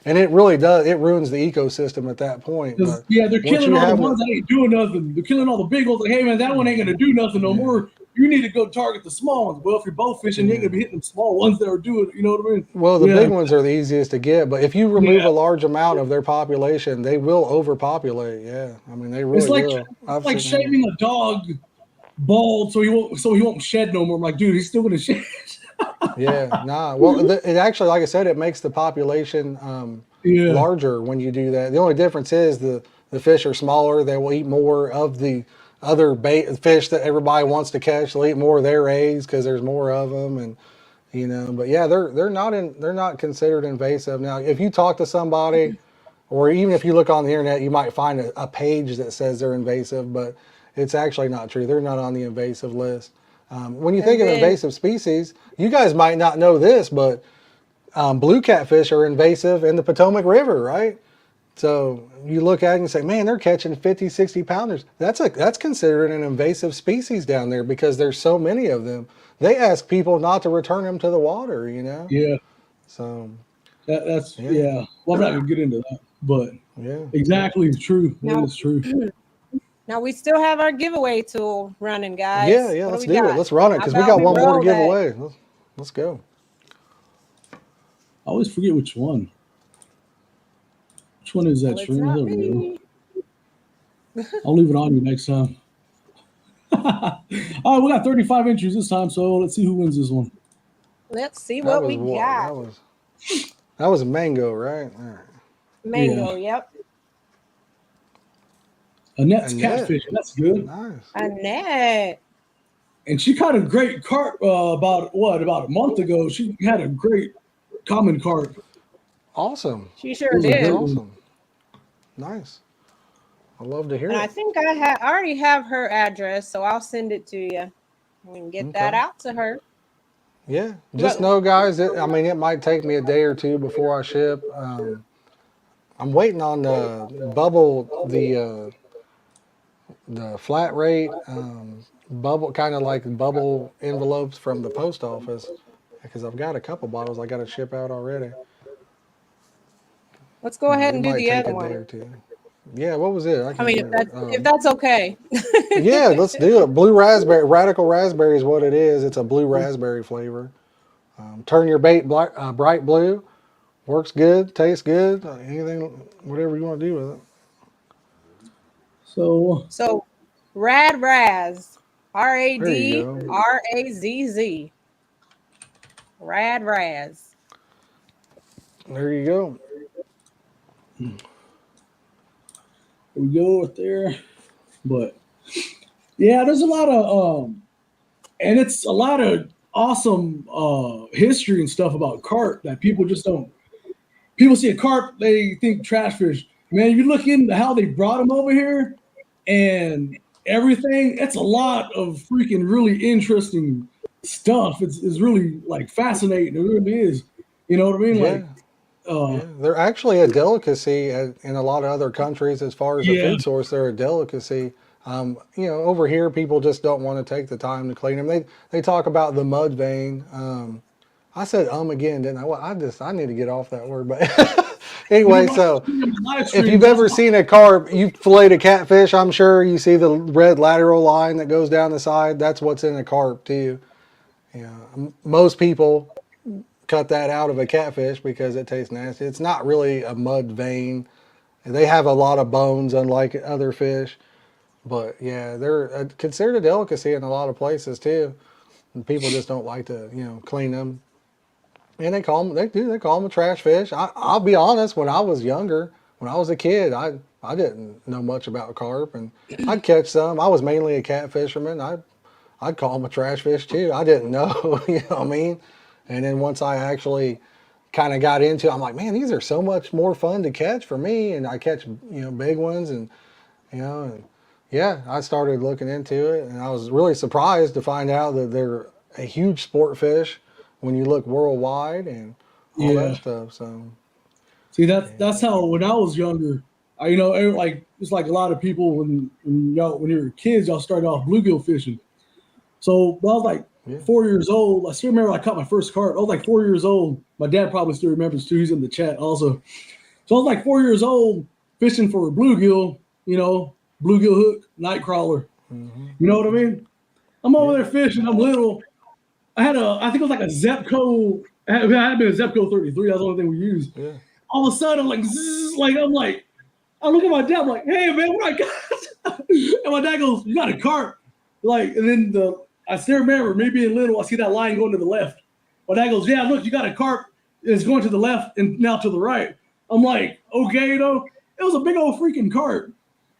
and it really does. It ruins the ecosystem at that point. But Yeah, they're once killing you all the have ones that ain't doing nothing. They're killing all the big ones. Like, hey man, that one ain't gonna do nothing no more. You need to go target the small ones. Well, if you're bow fishing, you ain't gonna be hitting the small ones that are doing. You know what I mean? Well, the big ones are the easiest to get, but if you remove a large amount of their population, they will overpopulate. Yeah, I mean they really will. It's like shaving a dog bald so he won't shed no more. I'm like, dude, he's still gonna shed. Yeah, nah. Well, it actually, like I said, it makes the population larger when you do that. The only difference is the fish are smaller. They will eat more of the other fish that everybody wants to catch. They'll eat more of their eggs because there's more of them, and But yeah, they're not considered invasive. Now, if you talk to somebody, or even if you look on the internet, you might find a page that says they're invasive, but it's actually not true. They're not on the invasive list. When you think of invasive species, you guys might not know this, but blue catfish are invasive in the Potomac River, right? So you look at it and say, man, they're catching 50, 60 pounders. That's considered an invasive species down there because there's so many of them. They ask people not to return them to the water, Yeah. So That's Well, I'm not gonna get into that, but yeah, exactly true. Now, That is true. now we still have our giveaway tool running, guys. Yeah. What Let's do we do it. got? Let's run it How because we about got one more to roll give that? away. Let's go. I always forget which one. Which one is that, Well, it's Shireena? not There we go. me. I'll leave it on you next time. All right, we got 35 entries this time, so let's see who wins this one. Let's see That what was we got. That was a mango, right? All right. Mango, yep. Annette's Annette. catfish. That's good. Nice. Annette. And she caught a great carp about a month ago. She had a great common carp. Awesome. She sure Those are did. great. Awesome. Nice. I love to hear And it. I think I already have her address, so I'll send it to you. We can get that out to her. Yeah, just know, guys. I mean, it might take me a day or two before I ship. I'm waiting on the flat rate bubble, kind of like bubble envelopes from the post office, because I've got a couple bottles I got to ship out already. Let's go But ahead it and do might the take other a day one. or two. Yeah, what was it? I I can't mean, remember. if that's okay. Yeah, let's do it. Blue raspberry, radical raspberry is what it is. It's a blue raspberry flavor. Turn your bait bright blue. Works good, tastes good. Anything, whatever you want to do with it. So So, Rad Raz, There you go. RADRAZZ, Rad Raz. There you go. we go with there. But yeah, there's a lot of and it's a lot of awesome history and stuff about carp that people just don't. People see a carp, they think trash fish. Man, if you look into how they brought them over here and everything, it's a lot of freaking really interesting stuff. It's really like fascinating. It really is. You know what I mean? Yeah, Like, yeah. They're actually a delicacy in a lot of other countries. As far as a yeah, food source, they're a delicacy. Over here, people just don't want to take the time to clean them. They talk about the mud vein. I said again, didn't I? Well, I need to get off that word. But you anyway, know, so live if streams. you've ever seen a carp, you've filleted a catfish, I'm sure you see the red lateral line that goes down the side. That's what's in a carp too. Most people cut that out of a catfish because it tastes nasty. It's not really a mud vein. They have a lot of bones, unlike other fish. But yeah, they're considered a delicacy in a lot of places too. And people just don't like to, clean them. And they call them a trash fish. I'll be honest, when I was younger, when I was a kid, I didn't know much about carp, and I'd catch some. I was mainly a cat fisherman. I'd call them a trash fish too. I didn't know, you know what I mean? And then once I actually kind of got into it, I'm like, man, these are so much more fun to catch for me. And I catch, big ones, and and yeah, I started looking into it, and I was really surprised to find out that they're a huge sport fish when you look worldwide and all that Yeah. stuff. So See, that's how when I was younger, like it's like a lot of people when you were kids, y'all started off bluegill fishing. So when I was like yeah, 4 years old, I still remember I caught my first carp. I was like 4 years old. My dad probably still remembers too. He's in the chat also. So I was like 4 years old fishing for a bluegill, bluegill hook, night crawler. You know what I mean? I'm over yeah, there fishing. I'm little. I think it was like a Zepco. It had been a Zepco 33. That's the only thing we used. yeah, All of a sudden, I'm like, zzz, I look at my dad. I'm like, hey man, what I got? And my dad goes, you got a carp. And then I still remember me being little. I see that line going to the left. My dad goes, yeah, look, you got a carp. It's going to the left and now to the right. I'm like, okay, it was a big old freaking carp.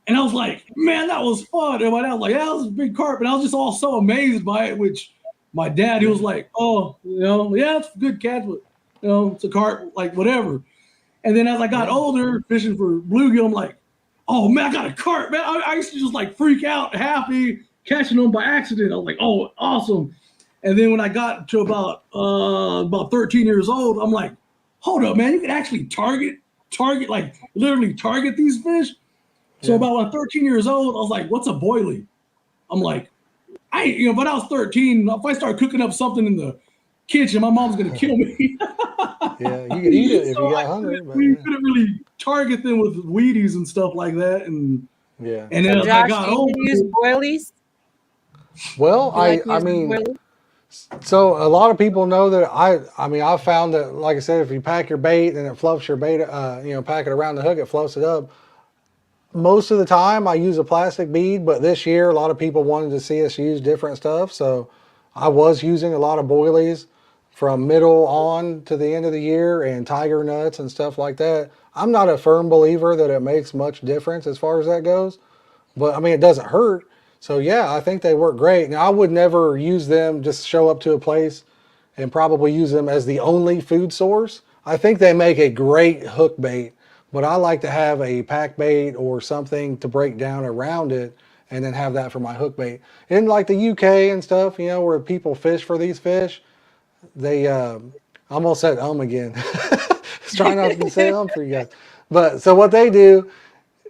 And I was like, man, that was fun. And my dad was like, yeah, that was a big carp. And I was just all so amazed by it, which my dad, he was like, oh, yeah, it's a good catch, but, it's a carp, like whatever. And then as I got yeah, older, fishing for bluegill, I'm like, oh, man, I got a carp, man. I used to just like freak out, happy, catching them by accident. I was like, oh, awesome. And then when I got to about 13 years old, I'm like, hold up, man, you can actually like literally target these fish. So yeah, about when 13 years old, I was like, what's a boilie? I'm like, but I was 13. If I start cooking up something in the kitchen, my mom's gonna kill me. yeah. You could eat it if So you got hungry, but we yeah, couldn't really target them with Wheaties and stuff like that. yeah. And So, then as I Josh, got do you use older, boilies? Well, Do you like I using mean, boilies? so a lot of people know that I've found that, like I said, if you pack your bait and it fluffs your bait, pack it around the hook, it fluffs it up. Most of the time I use a plastic bead, but this year a lot of people wanted to see us use different stuff. So I was using a lot of boilies from middle on to the end of the year, and tiger nuts and stuff like that. I'm not a firm believer that it makes much difference as far as that goes, but I mean, it doesn't hurt. So yeah, I think they work great. Now I would never use them, just show up to a place and probably use them as the only food source. I think they make a great hook bait, but I like to have a pack bait or something to break down around it and then have that for my hook bait. In like the UK and stuff, where people fish for these fish, they I almost said again. Trying not to say for you guys. But so what they do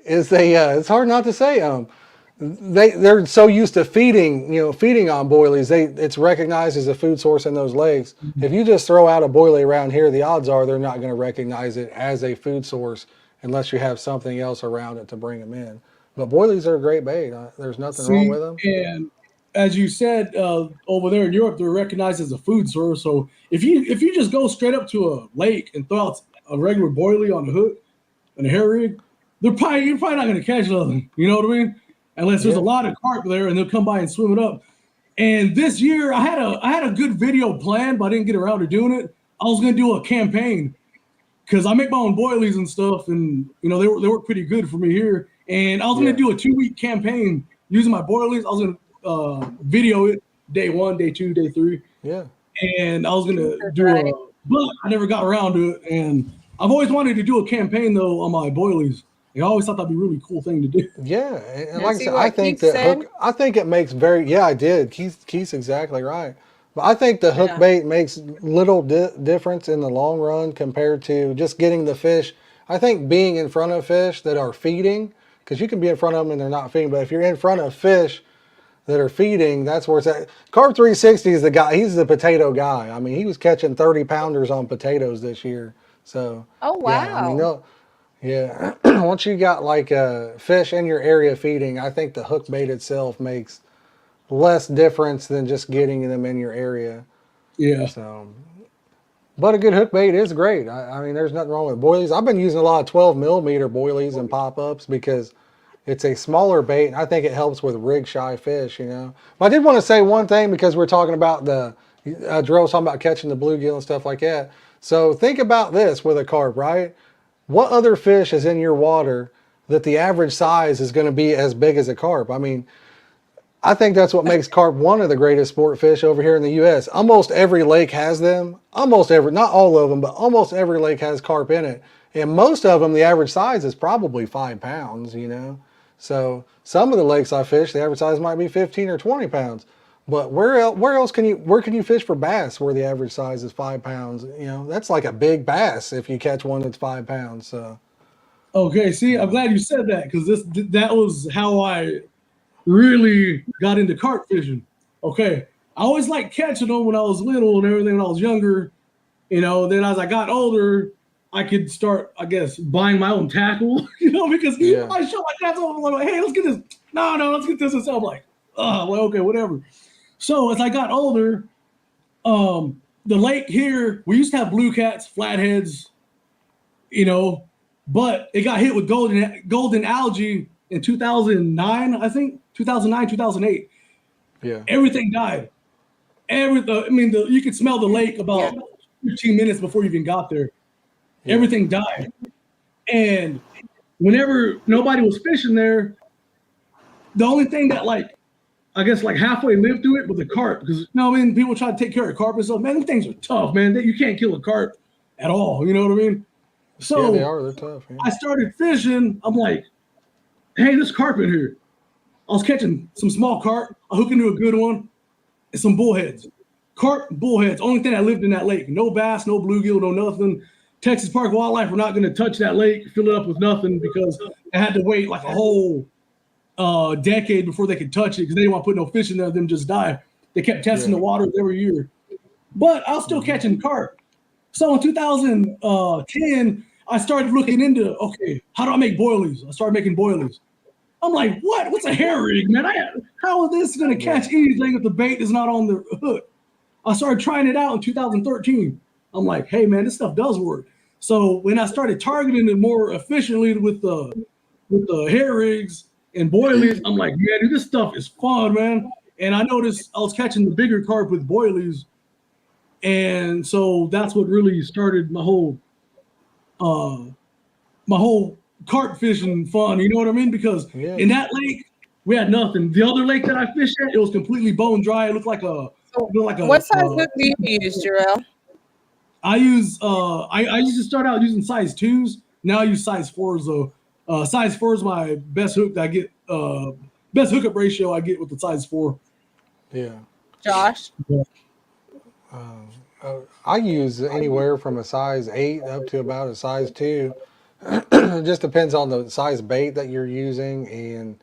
is they it's hard not to say they're so used to feeding on boilies. It's recognized as a food source in those lakes. If you just throw out a boilie around here, the odds are they're not going to recognize it as a food source unless you have something else around it to bring them in. But boilies are a great bait. There's nothing wrong with them. And as you said, over there in Europe, they're recognized as a food source. So if you just go straight up to a lake and throw out a regular boilie on a hook and a hair rig, you're probably not going to catch nothing. You know what I mean? Unless there's a lot of carp there and they'll come by and swim it up. And this year I had a good video planned, but I didn't get around to doing it. I was going to do a campaign because I make my own boilies and stuff, and they work pretty good for me here. And I was going to do a 2-week campaign using my boilies. I was going to video it day 1, day 2, day 3. Yeah. And I was going to do but I never got around to it. And I've always wanted to do a campaign though on my boilies. I always thought that'd be a really cool thing to do. Yeah, and like I said, I think that hook. I think it makes I did. Keith's exactly right. But I think the hook bait makes little difference in the long run compared to just getting the fish. I think being in front of fish that are feeding, because you can be in front of them and they're not feeding, but if you're in front of fish that are feeding, that's where it's at. Carp 360 is the guy. He's the potato guy. I mean, he was catching 30-pounders on potatoes this year. So. Oh wow. Yeah, I mean, yeah, once you got like fish in your area feeding, I think the hook bait itself makes less difference than just getting them in your area. Yeah. So, but a good hook bait is great. I mean, there's nothing wrong with boilies. I've been using a lot of 12mm boilies and pop-ups because it's a smaller bait, and I think it helps with rig-shy fish, But I did want to say one thing because we're talking about Jarrell was talking about catching the bluegill and stuff like that. So think about this with a carp, right? What other fish is in your water that the average size is going to be as big as a carp? I mean, I think that's what makes carp one of the greatest sport fish over here in the U.S. Almost every lake has them. Not all of them, but almost every lake has carp in it. And most of them, the average size is probably 5 pounds, So some of the lakes I fish, the average size might be 15 or 20 pounds. But where else can you fish for bass where the average size is 5 pounds? That's like a big bass if you catch one that's 5 pounds. So. Okay, see, I'm glad you said that because that was how I really got into carp fishing. Okay, I always liked catching them when I was little and everything when I was younger. Then as I got older, I could start, I guess, buying my own tackle. Because I show my cats over, I'm like, hey, let's get this. No, let's get this. And so I'm like, well, okay, whatever. So as I got older, the lake here, we used to have blue cats, flatheads, but it got hit with golden algae in 2009, I think, 2009, 2008. Yeah. Everything died. You could smell the lake about 15 minutes before you even got there. Yeah. Everything died. And whenever nobody was fishing there, the only thing that I guess halfway lived through it with the carp, because people try to take care of carp and stuff. Man, these things are tough, man. You can't kill a carp at all. You know what I mean? So they are. They're tough. Yeah. I started fishing. I'm like, hey, there's carp in here. I was catching some small carp. I hook into a good one and some bullheads. Carp, bullheads. Only thing that lived in that lake. No bass, no bluegill, no nothing. Texas Park Wildlife were not going to touch that lake, fill it up with nothing because I had to wait a whole decade before they could touch it because they didn't want to put no fish in there, them just die. They kept testing the waters every year. But I was still catching carp. So in 2010, I started looking into, okay, how do I make boilies? I started making boilies. I'm like, what? What's a hair rig, man? How is this going to catch anything if the bait is not on the hook? I started trying it out in 2013. I'm like, hey, man, this stuff does work. So when I started targeting it more efficiently with the hair rigs and boilies, I'm like, man, dude, this stuff is fun, man. And I noticed I was catching the bigger carp with boilies. And so that's what really started my whole carp fishing fun. You know what I mean? Because in that lake, we had nothing. The other lake that I fished at, it was completely bone dry. It looked like a what size hook do you use, Jarrell? I use I used to start out using size 2s. Now I use size 4s though. Size 4 is my best hook that I get. Best hookup ratio I get with the size 4. Yeah. Josh. I use anywhere from a size 8 up to about a size 2. It just depends on the size bait that you're using and,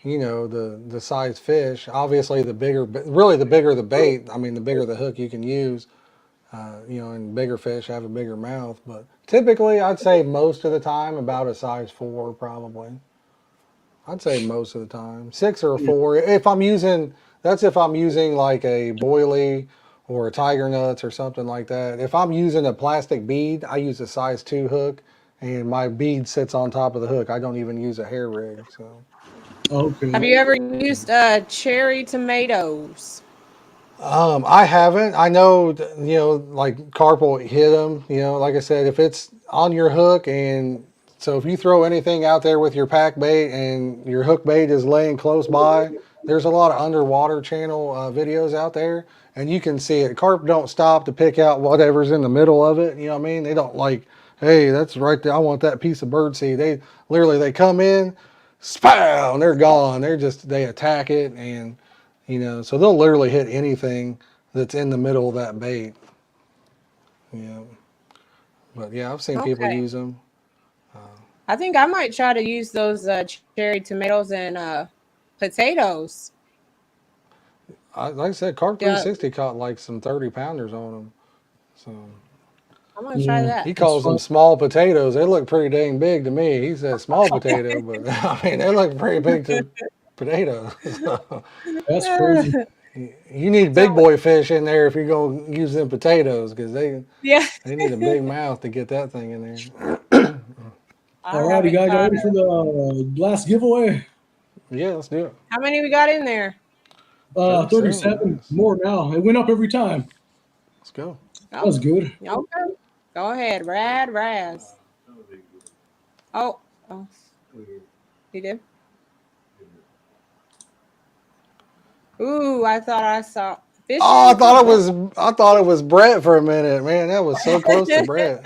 you know, the size fish. Obviously, the bigger the bait, I mean, the bigger the hook you can use. You know, and bigger fish have a bigger mouth. But typically, I'd say most of the time about a size 4 probably. I'd say most of the time 6 or a 4. If I'm using, that's if I'm using like a boilie or a tiger nuts or something like that. If I'm using a plastic bead, I use a size 2 hook, and my bead sits on top of the hook. I don't even use a hair rig. So. Okay. Have you ever used cherry tomatoes? I haven't. I know, you know, like carp will hit them. You know, like I said, if it's on your hook, and so if you throw anything out there with your pack bait and your hook bait is laying close by, there's a lot of underwater channel videos out there, and you can see it. Carp don't stop to pick out whatever's in the middle of it. You know what I mean? They don't like, hey, that's right there. I want that piece of birdseed. They literally they come in, spow, and they're gone. They attack it and. You know, so they'll literally hit anything that's in the middle of that bait. Yeah. But yeah, I've seen people use them. I think I might try to use those cherry tomatoes and potatoes. Like I said, Carp 360 caught like some 30-pounders on them. So I'm going to try that. he calls them small potatoes. They look pretty dang big to me. He said small potato, but I mean, they look pretty big to potatoes. That's crazy. You need big boy fish in there if you're going to use them potatoes, because they need a big mouth to get that thing in there. All righty, guys, y'all ready for the last giveaway? Yeah, let's do it. How many we got in there? 37 nice. More now. It went up every time. Let's go. That was good. Okay. Go ahead. Raz. Oh. He did? Ooh, I thought I saw Fishay. Oh, I thought it was Brett for a minute, man. That was so close to Brett.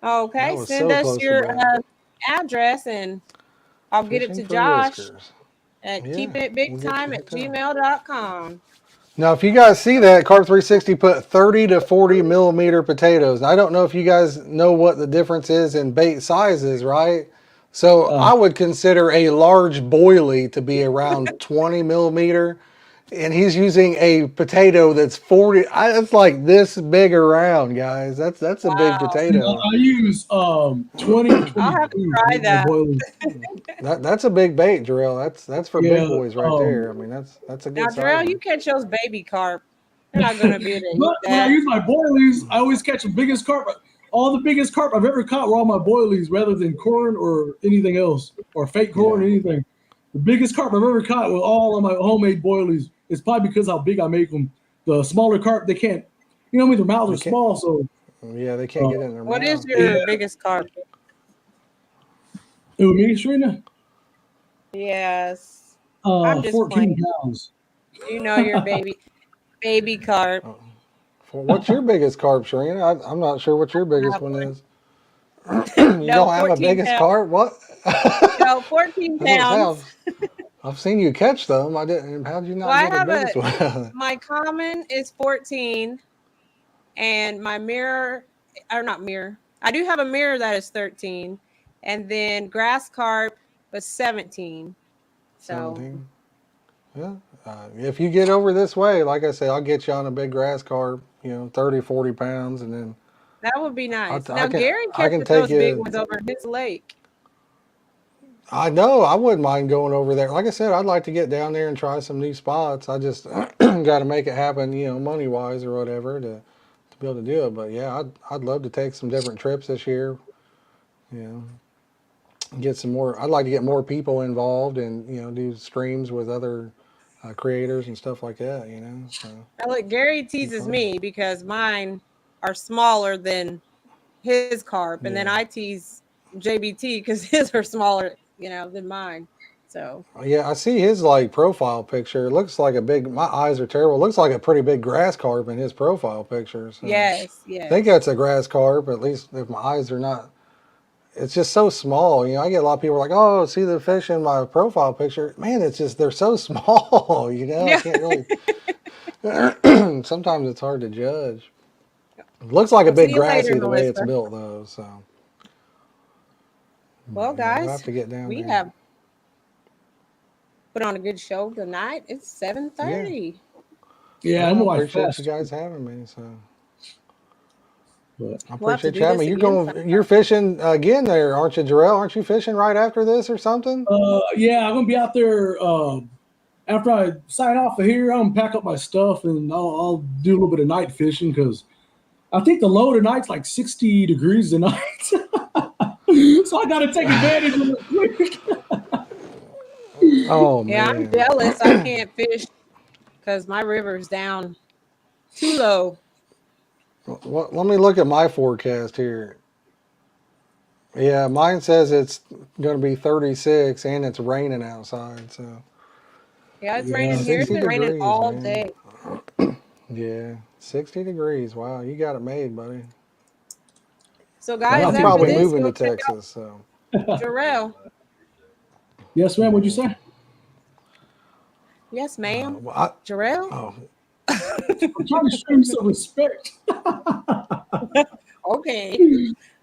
Okay, send us your address and I'll get it to Josh at keepinitbigtime@gmail.com. Now, if you guys see that, Carp 360 put 30 to 40 millimeter potatoes. I don't know if you guys know what the difference is in bait sizes, right? So I would consider a large boilie to be around 20 millimeter, and he's using a potato that's 40. It's like this big around, guys. That's a big potato. I use 20. I'll have to try that. That's a big bait, Jarrell. That's for big boys right there. I mean, that's a good size. Now, Jarrell, you catch those baby carp. You're not going to be able to eat that. When I use my boilies, I always catch the biggest carp. All the biggest carp I've ever caught were all my boilies rather than corn or anything else, or fake corn or anything. The biggest carp I've ever caught was all on my homemade boilies. It's probably because how big I make them. The smaller carp, they can't, you know what I mean? Their mouths are small, so. Yeah, they can't get in their mouth. What is your biggest carp? Who, me, Shireena? Yes. I'm just 14 playing. pounds. You know your baby carp. What's your biggest carp, Shireena? I'm not sure what your biggest one is. You don't have a biggest carp? What? No, 14 pounds. I've seen you catch them. I didn't. How did you not get a biggest one? My common is 14, and my mirror, or not mirror. I do have a mirror that is 13, and then grass carp was 17. So. 17. Yeah. If you get over this way, like I say, I'll get you on a big grass carp, 30, 40 pounds, and then. That would be nice. Now, Gary catches those big ones over his lake. I know. I wouldn't mind going over there. Like I said, I'd like to get down there and try some new spots. I just got to make it happen, money-wise or whatever to be able to do it. But, yeah, I'd love to take some different trips this year, get some more. I'd like to get more people involved and, do streams with other creators and stuff like that, So. Now, look, Gary teases me because mine are smaller than his carp, and then I tease JBT because his are smaller, than mine. So yeah, I see his profile picture. It looks like my eyes are terrible. It looks like a pretty big grass carp in his profile picture. So yes. I think that's a grass carp, at least if my eyes are not. It's just so small. I get a lot of people like, oh, see the fish in my profile picture. Man, it's just, they're so small, I can't really. Sometimes it's hard to judge. It looks like a See big you later, grassy the way it's Melissa. built, though. So, Well, yeah, we'll guys, have to get down we there. have put on a good show tonight. It's 7:30. Yeah, I I'm like appreciate fast. you guys having me. So, But I We'll have to appreciate do you having this me. again You're fishing again there, aren't you, Jarrell? Aren't you fishing right after this or something? yeah, I'm gonna be out there after I sign off of here. I'm gonna pack up my stuff and I'll do a little bit of night fishing because I think the low tonight's like 60 degrees tonight. So I gotta take advantage of it quick. Oh Yeah, I'm man. jealous. I can't fish because my river's down too low. Well, let me look at my forecast here. Yeah, mine says it's going to be 36 and it's raining outside. So, Yeah, it's Yeah, raining here. It's 60 been raining degrees, all man. day. Yeah, 60 degrees. Wow, you got it made, buddy. So, Well, guys, I'm I after probably this, moving go to check out Texas. So, Jarrell. Yes, ma'am. What'd you say? Yes, ma'am. well, Jarrell? oh, I'm trying to show you some respect. Okay.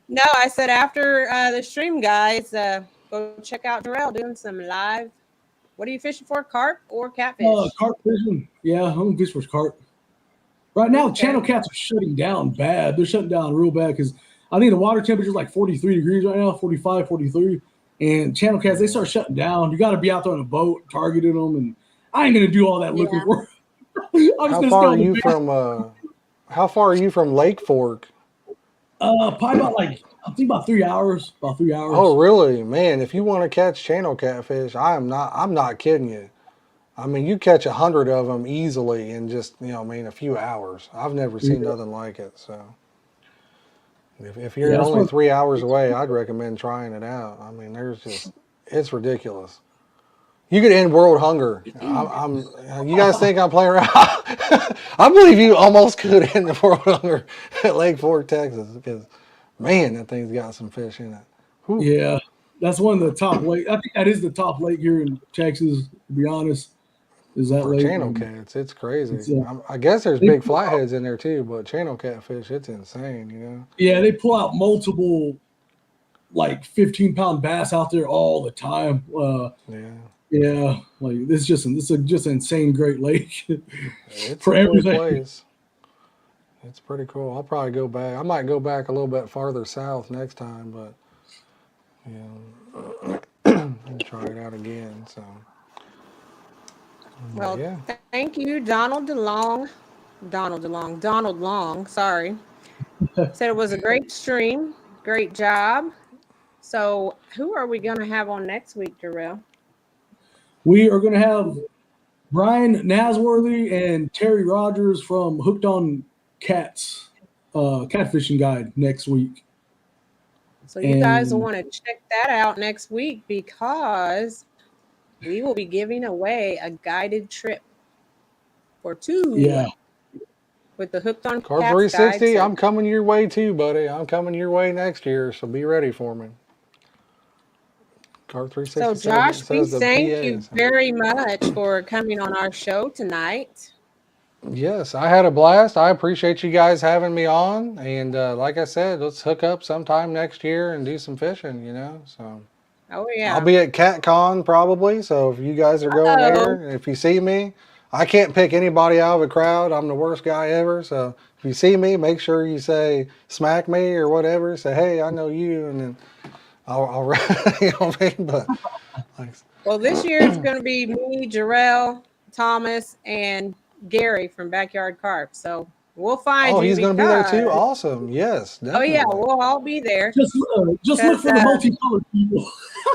No, I said after the stream, guys, go check out Jarrell doing some live. What are you fishing for? Carp or catfish? Carp fishing. Yeah, I'm gonna fish for carp. Right now, Okay. channel cats are shutting down bad. They're shutting down real bad because I think the water temperature is like 43 degrees right now, 45, 43. And channel cats, they start shutting down. You got to be out there on a boat, targeting them. And I ain't going to do all that looking Yeah. for. I'm just how going to stay far are on the you beach. from? How far are you from Lake Fork? Probably about like, I think about 3 hours. About 3 hours. Oh, really, man? If you want to catch channel catfish, I'm not kidding you. I mean, you catch 100 of them easily in just a few hours. I've never seen nothing like it. So, if Yeah, you're that's only what 3 hours away, I'd recommend trying it out. I mean, it's ridiculous. You could end world hunger. You guys think I'm playing around? I believe you almost could end the world hunger at Lake Fork, Texas, because man, that thing's got some fish in it. Whew. Yeah, that's one of the top lake. I think that is the top lake here in Texas. To be honest, is that For lake? channel cats, it's crazy. It's, I guess there's they big pull out, flatheads in there too, but channel catfish, it's insane. yeah, they pull out multiple like 15-pound bass out there all the time. Yeah, Yeah, like it's just an insane Great Lake it's for a cool everything. place. It's pretty cool. I'll probably go back. I might go back a little bit farther south next time, but I'll try it out again. So, Well, yeah. thank you, Donald Long, sorry. Said it was a great stream. Great job. So, who are we going to have on next week, Jarrell? We are going to have Brian Nasworthy and Terry Rogers from Hooked on Cats Catfishing Guide next week. So, you guys will And want to check that out next week because we will be giving away a guided trip for two yeah, with the Hooked on Carp Cats guide. 360, So, I'm coming your way too, buddy. I'm coming your way next year, so be ready for me. Carp 360 so Josh, we says the thank you PAs. very much for coming on our show tonight. Yes, I had a blast. I appreciate you guys having me on. And like I said, let's hook up sometime next year and do some fishing. So Oh, I'll yeah. be at CatCon probably. So if you guys are going there, and if you see me, I can't pick anybody out of a crowd. I'm the worst guy ever. So if you see me, make sure you say smack me or whatever. Say, hey, I know you. And then I'll you know what I mean? But like, Well, this year it's going to be me, Jarrell, Thomas, and Gary from Backyard Carp. So we'll find you he's going to be there too. because, Awesome. Yes, oh, definitely. yeah, we'll all be there. just look for the multicolored people.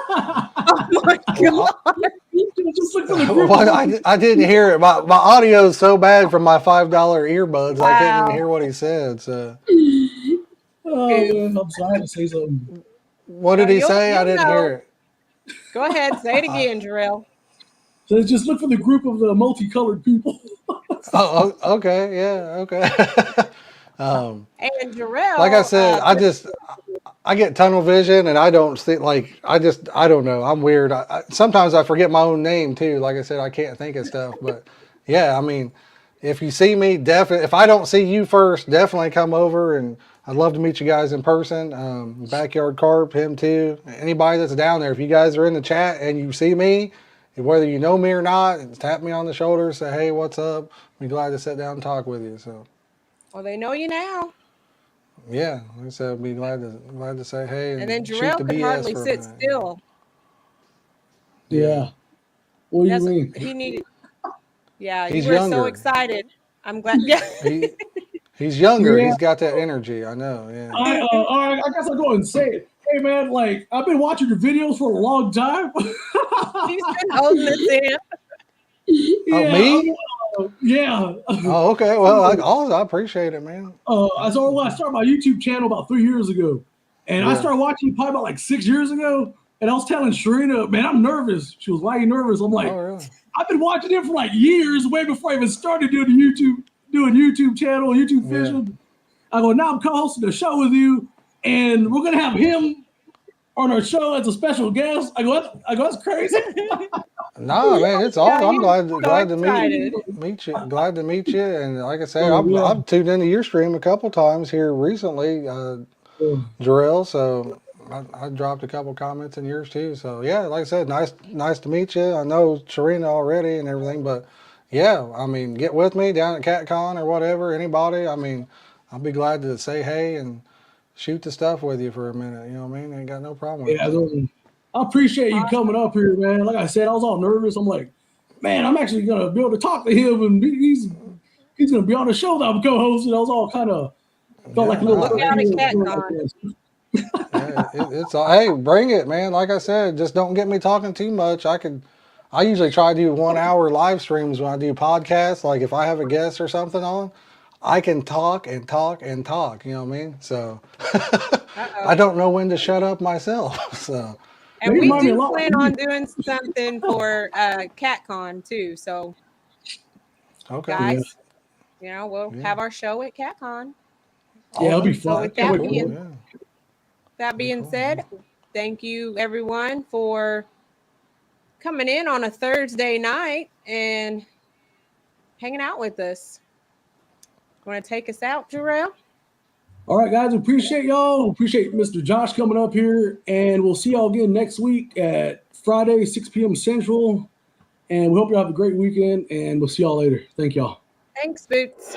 Oh, my Well, God. Just look for the group. Well, I didn't hear it. My audio is so bad from my $5 earbuds. I couldn't even Wow. hear what he said. So Oh man, I'm sorry to say something. what No, did he say? I didn't hear it. Go ahead. Say it again, Jarrell. So just look for the group of the multicolored people. Oh, okay, yeah, okay. And Jarrell. Like I said, I get tunnel vision, and I don't see I don't know. I'm weird. Sometimes I forget my own name too. Like I said, I can't think of stuff. But yeah, I mean, if you see me, definitely. If I don't see you first, definitely come over, and I'd love to meet you guys in person. Backyard Carp, him too. Anybody that's down there, if you guys are in the chat and you see me, whether you know me or not, tap me on the shoulder, say, hey, what's up? Be glad to sit down and talk with you. So, well, they know you now. yeah, like I said, I'd be glad to say hey And then shoot Jarrell the could BS hardly for a sit minute. still. Yeah. What do you mean? He needed. Yeah, He's you were so younger. excited. I'm glad. Yeah. He's younger. Yeah. He's got that energy. I know. Yeah. I guess I'll go and say it. Hey man, like I've been watching your videos for a long time. He's been holding this in. Yeah, me? Yeah. Oh, okay. Well, I appreciate it, man. I started my YouTube channel about 3 years ago, and I Yeah. started watching you probably about like 6 years ago. And I was telling Shireena, man, I'm nervous. She was, why are you nervous? I'm like, Oh, really? I've been watching him for like years, way before I even started doing YouTube channel, YouTube fishing. I go, now I'm co-hosting the show with you, and we're gonna have him on our show as a special guest. I go, that's crazy. Nah, man, it's awesome. I'm glad to excited. meet you. Glad to meet you. And like I say, I've tuned into your stream a couple times here recently, Jarrell. So I dropped a couple comments in yours too. So yeah, like I said, nice to meet you. I know Shireena already and everything, but yeah, I mean, get with me down at CatCon or whatever. Anybody, I mean, I'll be glad to say hey and shoot the stuff with you for a minute. You know what I mean? Ain't got no problem with it. I appreciate you coming up here, man. Like I said, I was all nervous. I'm like, man, I'm actually gonna be able to talk to him, and he's gonna be on the show that I'm co-hosting. I was all kind of felt like a little. Look out at CatCon. It's hey, bring it, man. Like I said, just don't get me talking too much. I usually try to do 1 hour live streams when I do podcasts. Like if I have a guest or something on, I can talk and talk and talk. You know what I mean? So I don't know when to shut up myself. So. And we do plan on doing something for CatCon too. So, okay, guys, you know, we'll have our show at CatCon. Yeah, it'll be fun. So that being said, thank you everyone for coming in on a Thursday night and hanging out with us. Want to take us out, Jarrell? All right, guys, appreciate y'all. Appreciate Mr. Josh coming up here, and we'll see y'all again next week at Friday, 6 p.m. Central. And we hope you have a great weekend, and we'll see y'all later. Thank y'all. Thanks, Boots.